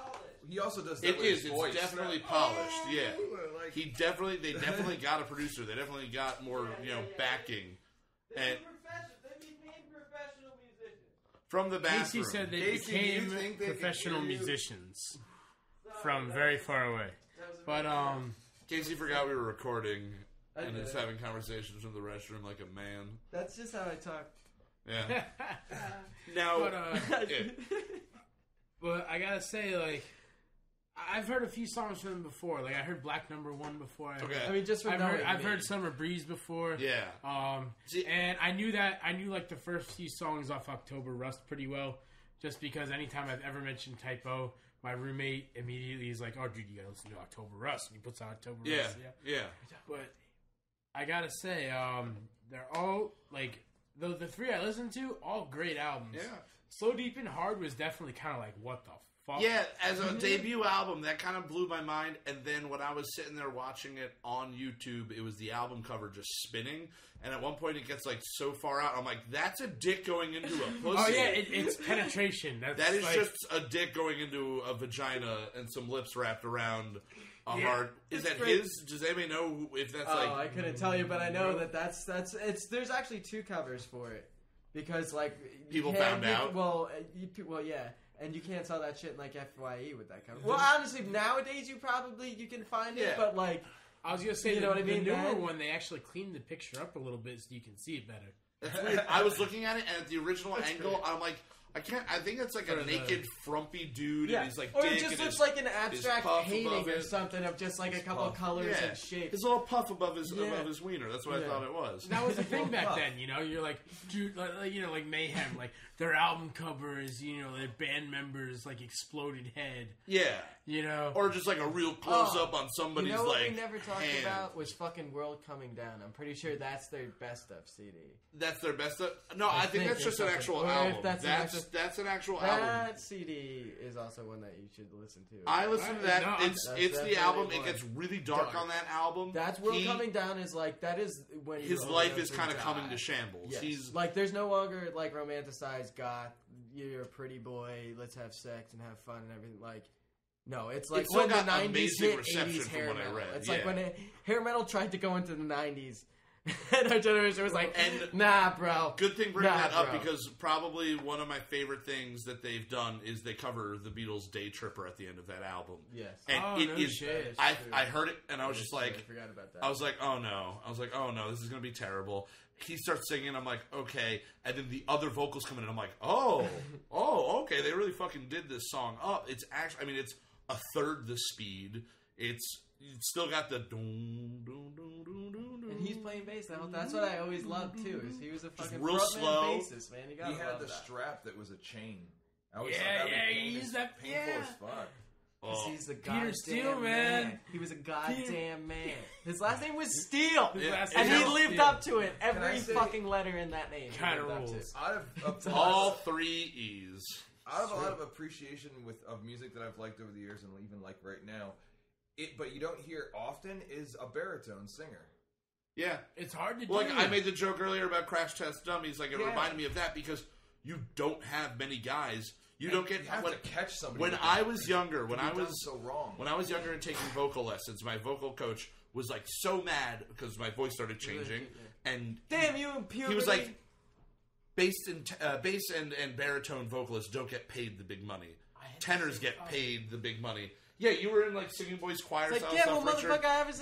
F: He also does that
D: It
F: with
D: is.
F: his voice.
D: It's definitely polished. Yeah. They definitely got a producer. They definitely got more, backing. And from the bathroom.
E: Kasey said they
F: Kasey, do you
E: became
F: think they could
E: professional
F: hear you?
E: musicians from very far away. But
D: Kasey forgot we were recording and
C: did.
D: is having conversations from the restroom like a man.
C: That's just how I talk.
D: Yeah. Now,
E: But,
D: yeah.
E: but I gotta say, like, I've heard a few songs from them before. Like, I heard Black Number 1 before.
D: Okay.
C: I mean, just from
E: I've heard Summer Breeze before.
D: Yeah. See-
E: And I knew like the first few songs off October Rust pretty well, just because anytime I've ever mentioned Typo, my roommate immediately is like, "Oh, dude, you gotta listen to October Rust." And he puts on October
D: Yeah.
E: Rust.
D: Yeah.
E: But I gotta say, they're all like the 3 I listened to, all great albums.
D: Yeah.
E: Slow Deep and Hard was definitely kind of like, what the
D: Yeah, as a debut album, that kind of blew my mind. And then when I was sitting there watching it on YouTube, it was the album cover just spinning. And at one point, it gets like so far out, I'm like, "That's a dick going into a pussy."
E: Oh yeah, it's penetration.
D: That is like, just a dick going into a vagina and some lips wrapped around a heart. Is that great. His? Does anybody know if that's like?
C: Oh, I couldn't tell you, but I know that's it's. There's actually 2 covers for it because like
D: people found out.
C: Well, yeah. And you can't sell that shit in, like, FYE with that cover. Well, honestly, nowadays you can find it, but, like...
E: I was going to say,
C: you know what I mean?
E: The newer one, they actually cleaned the picture up a little bit so you can see it better.
D: That's weird. I was looking at it, and at the original angle, I'm like... I think it's like a naked, frumpy dude, and he's like,
C: or it just looks like an abstract painting or something of just like a couple of colors and shapes.
D: His little puff above his wiener. That's what I thought it was.
E: That was the thing back then, you know. You're like, dude, like Mayhem, like their album cover is, their band members like exploded head.
D: Yeah, or just like a real close up on somebody's like.
C: What we never talked about was fucking World Coming Down. I'm pretty sure that's their best of CD.
D: That's their best of. No, I think that's just an actual album. That's an actual album.
C: That CD is also one that you should listen to.
D: I listen to that. No, it's the album. It gets really dark on that album.
C: That's World Coming Down is like, that is when
D: his life is kind of coming to shambles.
C: Yes.
D: He's
C: like, there's no longer like romanticized goth, you're a pretty boy, let's have sex and have fun and everything. Like, no, it's like when the 90s hit 80s hair metal. It's like when hair metal tried to go into the 90s. And our generation was like, nah, bro.
D: Good thing bringing that up, because probably one of my favorite things that they've done is they cover the Beatles' Day Tripper at the end of that album.
C: Yes.
D: And I heard it, and I was just like,
C: I forgot about that.
D: I was like, oh no, this is going to be terrible. He starts singing, I'm like, okay. And then the other vocals come in, and I'm like, oh, okay. They really fucking did this song up. It's actually, it's a third the speed. It's still got the doom, doom, doom, doom, doom, doom.
C: And he's playing bass. That's what I always loved too. Is he was a fucking
D: real slow
C: bassist, man.
F: He had the strap that was a chain. I always
E: he used that
F: painful as fuck.
C: Because he's a
E: Peter
C: goddamn
E: Steele,
C: man. He was a goddamn man. His last name was Steele, and he lived
E: Steele.
C: up to it. Every fucking letter in that name.
E: Kind of rules.
F: Out of
D: all 3 E's.
F: I have a lot of appreciation of music that I've liked over the years, and even like right now. But you don't hear often is a baritone singer.
D: Yeah.
E: It's hard to do.
D: Like, I made the joke earlier about Crash Test Dummies. Like, it reminded me of that because you don't have many guys. You don't get...
F: You have to catch somebody.
D: When I was younger, when I was and taking vocal lessons, my vocal coach was, like, so mad because my voice started changing. And
C: damn you, puberty.
D: He was like, bass and baritone vocalists don't get paid the big money. Tenors get paid the big money. Yeah, you were in like singing voice choir style stuff, Richard.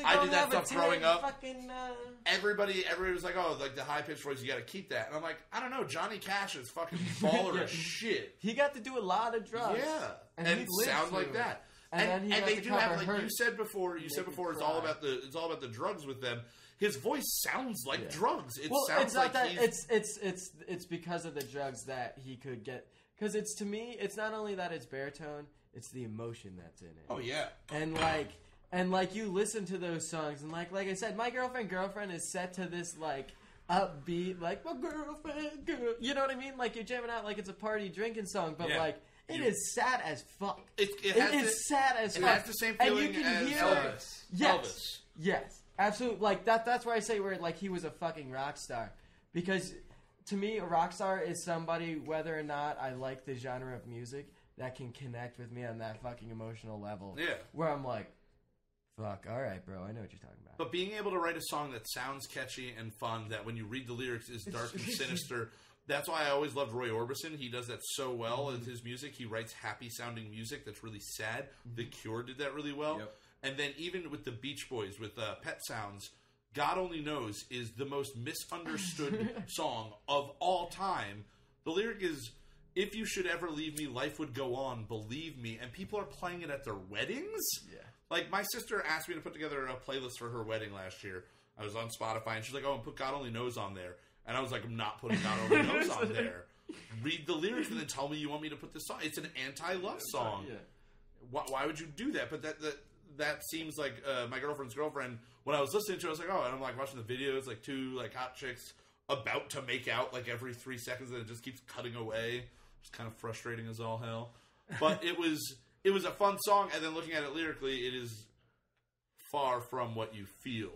D: I did that stuff growing up. Everybody was like, "Oh, like the high pitched voice, you got to keep that." And I'm like, I don't know. Johnny Cash is fucking baller as shit.
C: He got to do a lot of drugs.
D: Yeah, and sound like that. And they do have, like you said before. It's all about the drugs with them. His voice sounds like drugs.
C: It's not that. It's because of the drugs that he could get. Because to me, it's not only that it's baritone. It's the emotion that's in it.
D: Oh yeah,
C: and you listen to those songs, and like I said, My Girlfriend is set to this like upbeat, like my girlfriend, girl. You know what I mean? Like you're jamming out like it's a party drinking song, but like it is sad as fuck. It is sad as fuck.
D: It has the same feeling
C: and you can
D: as
C: hear
D: Elvis.
C: Yes, absolutely. Like that's where I say where like he was a fucking rock star, because to me a rock star is somebody, whether or not I like the genre of music, that can connect with me on that fucking emotional level.
D: Yeah.
C: Where I'm like, fuck, alright, bro, I know what you're talking about.
D: But being able to write a song that sounds catchy and fun, that when you read the lyrics is dark and sinister, that's why I always loved Roy Orbison. He does that so well in his music. He writes happy-sounding music that's really sad. The Cure did that really well.
F: Yep.
D: And then even with the Beach Boys, with Pet Sounds, God Only Knows is the most misunderstood song of all time. The lyric is... If you should ever leave me, life would go on, believe me. And people are playing it at their weddings?
C: Yeah.
D: Like, my sister asked me to put together a playlist for her wedding last year. I was on Spotify, and she's like, and put God Only Knows on there. And I was like, I'm not putting God Only Knows on there. Read the lyrics and then tell me you want me to put this song. It's an anti-love song.
C: Yeah.
D: Why would you do that? But that seems like My Girlfriend's Girlfriend. When I was listening to it, I was like, and I'm like watching the videos, like two like hot chicks about to make out like every 3 seconds, and it just keeps cutting away. It's kind of frustrating as all hell. But it was a fun song, and then looking at it lyrically, it is far from what you feel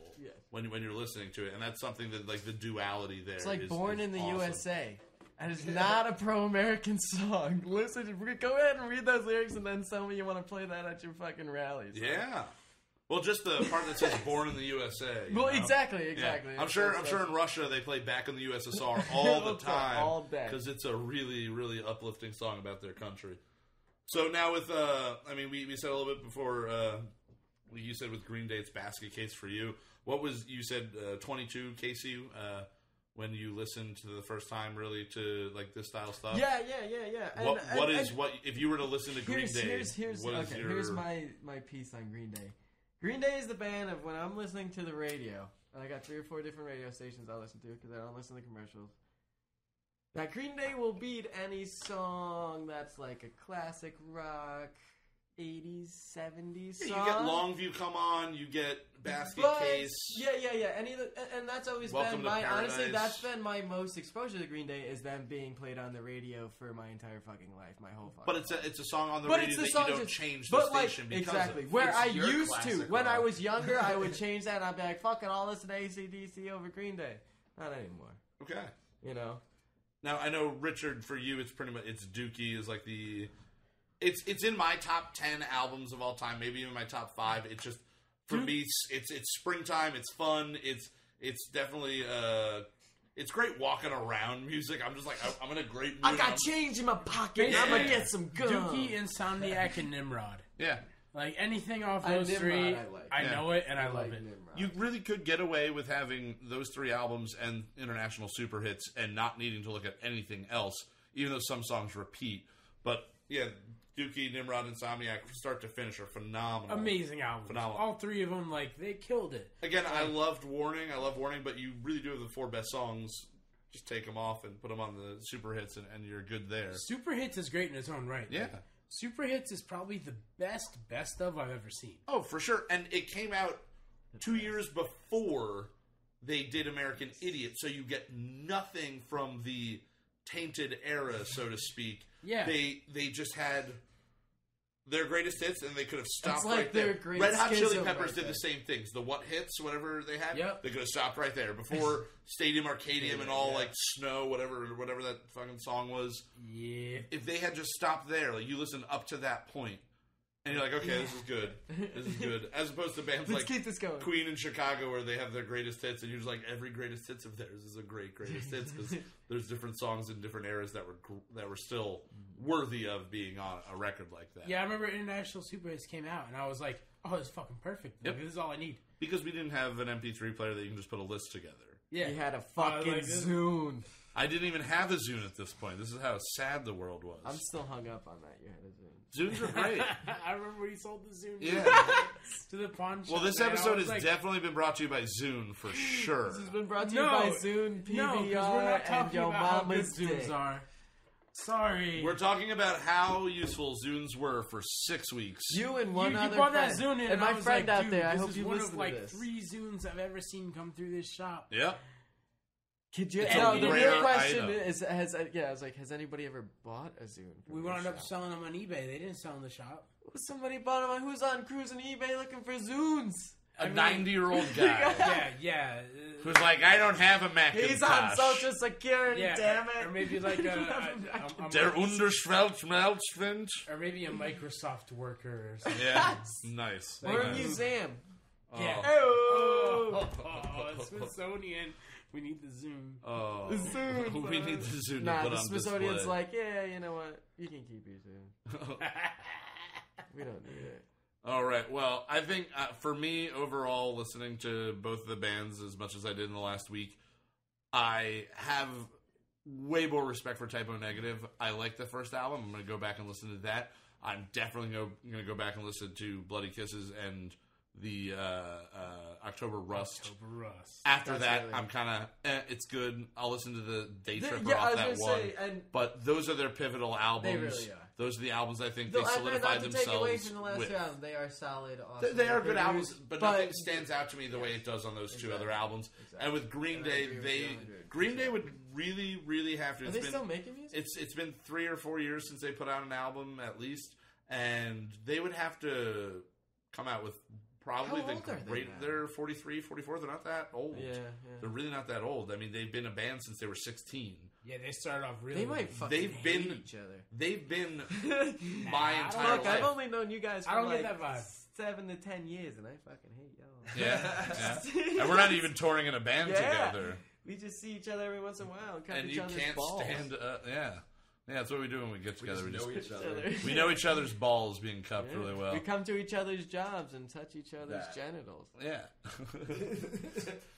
D: when you're listening to it, and that's something that like the duality there.
C: It's like
D: is,
C: Born
D: is
C: in the
D: awesome.
C: USA. And it's not a pro-American song. Listen, go ahead and read those lyrics and then tell me you want to play that at your fucking rallies.
D: Yeah. Well, just the part that says "Born in the USA."
C: Well,
D: know?
C: exactly.
D: Yeah. I'm sure in Russia they play "Back in the USSR" all the time,
C: all day,
D: because it's a really, really uplifting song about their country. So now with, I mean, we said a little bit before. You said with Green Day, it's basket case for you. What was you said? 22, Kasey. When you listened to the first time, really to like this style stuff.
C: Yeah.
D: What if you were to listen to Green Day?
C: Here's my piece on Green Day. Green Day is the band of when I'm listening to the radio, and I got 3 or 4 different radio stations I listen to because I don't listen to commercials. That Green Day will beat any song that's like a classic rock, 80s, 70s song.
D: You get Longview Come On, you get Basket Case.
C: Yeah. And that's always
D: Welcome
C: been my,
D: to Paradise.
C: honestly, that's been my most exposure to Green Day is them being played on the radio for my entire fucking life, my whole fucking
D: But it's a song on the radio that you don't change the station because
C: exactly.
D: of.
C: Where
F: It's
C: I
F: your
C: used to,
F: classic
C: when I
F: rock.
C: was younger, I would change that and I'd be like, fucking I'll listen to AC/DC over Green Day. Not anymore.
D: Okay.
C: You know?
D: Now I know Richard, for you, it's pretty much Dookie is like the. It's in my top 10 albums of all time, maybe even my top 5. It's just for me, it's springtime. It's fun. It's definitely it's great walking around music. I'm just like I'm in a great mood.
C: I got change in my pocket. I'm gonna get some gum.
E: Dookie, Insomniac, and Nimrod.
D: Yeah.
E: Like anything off those
C: Nimrod,
E: three,
C: I like.
E: know it and I love
C: like
E: it.
C: Nimrod.
D: You really could get away with having those 3 albums and international super hits and not needing to look at anything else, even though some songs repeat. But yeah, Dookie, Nimrod, Insomniac, start to finish, are phenomenal.
E: Amazing albums.
D: Phenomenal.
E: All 3 of them, like, they killed it.
D: Again, I loved Warning. I love Warning, but you really do have the 4 best songs. Just take them off and put them on the super hits, and you're good there.
E: Super Hits is great in its own right.
D: Yeah.
E: Like, Super Hits is probably the best of I've ever seen.
D: Oh, for sure. And it came out 2 years before they did American Idiot, so you get nothing from the tainted era, so to speak.
E: Yeah.
D: They just had their greatest hits, and they could have stopped
C: like
D: right
C: their
D: there.
C: great
D: Red Hot Chili
C: schism
D: Peppers
C: right
D: did
C: there.
D: the same things. The what hits, whatever they had,
E: Yep.
D: they could have stopped right there before Stadium Arcadium and all like Snow, whatever that fucking song was.
E: Yeah.
D: If they had just stopped there, like you listen up to that point, and you're like, okay, this is good. This is good. As opposed to bands
C: Let's
D: like
C: keep this going.
D: Queen in Chicago, where they have their greatest hits, and you're just like, every greatest hits of theirs is a greatest hits, because there's different songs in different eras that were still worthy of being on a record like that.
E: Yeah, I remember International Super Hits came out, and I was like, oh, it's fucking perfect.
D: Yep.
E: Like, this is all I need.
D: Because we didn't have an MP3 player that you can just put a list together.
E: Yeah.
C: You had a fucking
E: like this.
C: Zune.
D: I didn't even have a Zune at this point. This is how sad the world was.
C: I'm still hung up on that. You had a Zune.
D: Zunes are great.
E: I remember when he sold the Zune
D: Yeah.
E: to the pawn shop.
D: Well, this
E: man. I
D: episode
E: was
D: has
E: like,
D: definitely been brought to you by Zune, for sure.
C: This has been brought to you
E: No.
C: by Zune, PBR,
E: No, because we're not
C: and
E: talking
C: your
E: about how good
C: mama's
E: Zunes
C: dick.
E: are. Sorry.
D: We're talking about how useful Zunes were for 6 weeks.
C: You and one
E: you
C: other
E: brought
C: friend.
E: that Zune in,
C: and my
E: I was
C: friend
E: like,
C: out
E: dude,
C: there. I
E: this
C: hope
E: is
C: you
E: one
C: listen
E: of like
C: to this.
E: 3 Zunes I've ever seen come through this shop.
D: Yep.
C: Could you?
D: It's
E: a
C: No, the
E: rare
C: real question
D: item.
C: is, I was like, has anybody ever bought a Zune?
E: We wound up selling them on eBay. They didn't sell in the shop.
C: Somebody bought them. Who's on cruising eBay looking for Zunes?
D: A 90-year-old guy
E: Yeah.
D: who's like, I don't have a Macintosh.
C: He's on Social Security.
E: Yeah,
C: Damn it!
E: Or maybe like a
D: Der Unterschweltschmelzwind.
E: or maybe a Microsoft worker or something.
D: Yeah, nice.
C: Or a
D: Nice.
C: museum.
E: Yeah.
C: Oh,
E: Smithsonian. We need the Zoom.
D: Oh,
C: The Zune.
D: we need the Zune to
C: Nah,
D: put
C: the
D: on
C: Smithsonian's
D: display.
C: like, yeah, you know what? You can keep your Zune. We don't need it.
D: All right. Well, I think for me, overall, listening to both of the bands as much as I did in the last week, I have way more respect for Typo Negative. I like the first album. I'm going to go back and listen to that. I'm definitely going to go back and listen to Bloody Kisses and the October Rust.
E: After
D: After that, I'm kind of, it's good. I'll listen to the Day Tripper
C: I
D: off
C: was
D: that
C: gonna
D: one.
C: say, and
D: But those are their pivotal albums.
C: They really are.
D: Those are the albums I think they
C: not
D: solidified
C: to
D: themselves
C: take away from the last
D: with.
C: album, they are solid, awesome.
D: They are good
C: records,
D: albums, but nothing stands out to me the way it does on those two other albums.
C: Exactly.
D: And with Green Day, Green Day would really, really have to.
C: Are they still making music?
D: It's been 3 or 4 years since they put out an album at least, and they would have to come out with probably
C: How
D: the
C: old are they
D: great.
C: now?
D: They're 43, 44. They're not that old.
C: Yeah.
D: They're really not that old. I mean, they've been a band since they were 16.
E: Yeah, they started off really.
C: They might fucking
D: They've
C: hate
D: been-
C: each other.
D: They've been my entire
C: Look,
D: life.
C: I've only known you guys for
E: I don't
C: like
E: get that vibe.
C: 7 to 10 years, and I fucking hate y'all.
D: Yeah. And we're not even touring in a band
C: Yeah.
D: together.
C: We just see each other every once in a while and cut
D: And
C: each
D: you
C: other's
D: can't
C: balls.
D: stand. Yeah, that's what we do when we get together. We just
F: know each other.
D: we know each other's balls being cupped really well.
C: We come to each other's jobs and touch each other's genitals.
D: Yeah.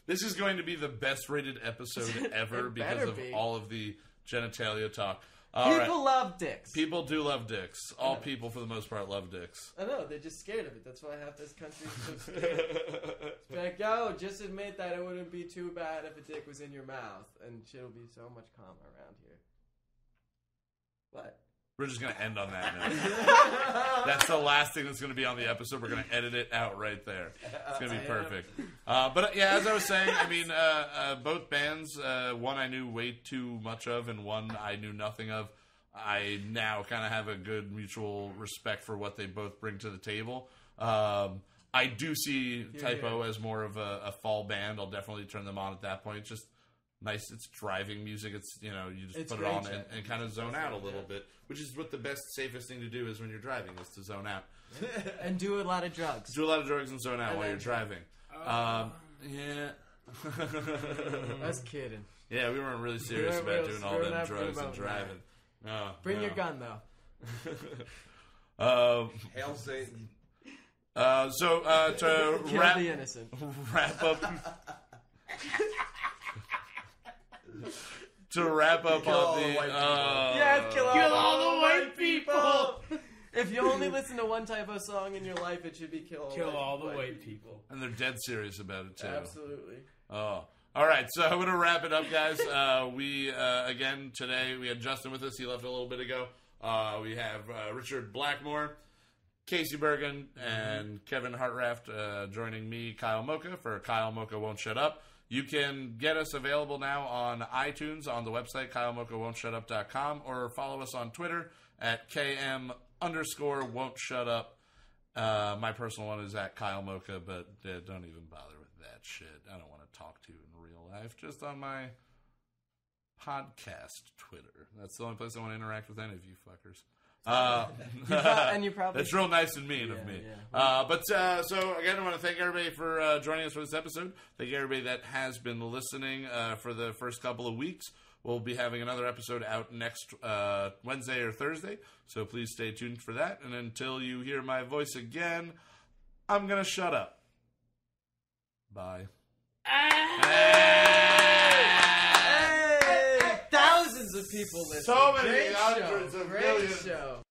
D: This is going to be the best rated episode ever
C: It
D: because
C: better
D: of
C: be.
D: all of the genitalia talk. All right.
C: People love dicks.
D: People do love dicks. All people, for the most part, love dicks.
C: I know, they're just scared of it. That's why half this country is so scared. It's like, yo, just admit that it wouldn't be too bad if a dick was in your mouth, and shit'll be so much calmer around here. What?
D: We're just going to end on that note. That's the last thing that's going to be on the episode. We're going to edit it out right there. It's going to be perfect. But yeah, as I was saying, I mean, both bands, one I knew way too much of and one I knew nothing of. I now kind of have a good mutual respect for what they both bring to the table. I do see Typo as more of a fall band. I'll definitely turn them on at that point. It's just nice. It's driving music. It's, you just put it on and kind of zone out a little bit, which is what the best, safest thing to do is when you're driving, is to zone out.
C: And do a lot of drugs.
D: Do a lot of drugs and zone out while you're driving. Yeah.
C: I was kidding.
D: Yeah, we weren't really serious
C: weren't
D: about
C: real-
D: doing all
C: we're
D: them
C: not
D: drugs and
C: promoting
D: driving. No,
C: Bring
D: no.
C: your gun, though.
F: Hail Satan.
D: So to
C: Kill
D: wrap
C: the innocent.
D: To wrap up
F: Kill all
D: on
F: the
D: the
F: white people.
C: Yes, kill
E: all the white people.
C: If you only listen to one type of song in your life, it should be kill
E: all the white people.
D: and they're dead serious about it too.
C: Absolutely.
D: Oh. All right, so I'm going to wrap it up, guys. We, again, today, we had Justin with us. He left a little bit ago. We have Richard Blackmore, Kasey Bergen, and Kevin Hartraft joining me, Kyle Mocha, for Kyle Mocha Won't Shut Up. You can get us available now on iTunes, on the website, KyleMochaWon'tShutUp.com, or follow us on Twitter at KM_won't_shut_up. My personal one is at Kyle Mocha, but don't even bother with that shit. I don't want to talk to you in real life, just on my podcast Twitter. That's the only place I want to interact with any of you fuckers.
C: And you probably
D: that's real nice and mean of me.
C: Yeah.
D: So again, I want to thank everybody for joining us for this episode. Thank everybody that has been listening for the first couple of weeks. We'll be having another episode out next Wednesday or Thursday, so please stay tuned for that. And until you hear my voice again, I'm going to shut up. Bye.
C: Thousands of people listening.
D: So many
C: Great
D: hundreds
C: show.
D: of
C: Great
D: millions.
C: show.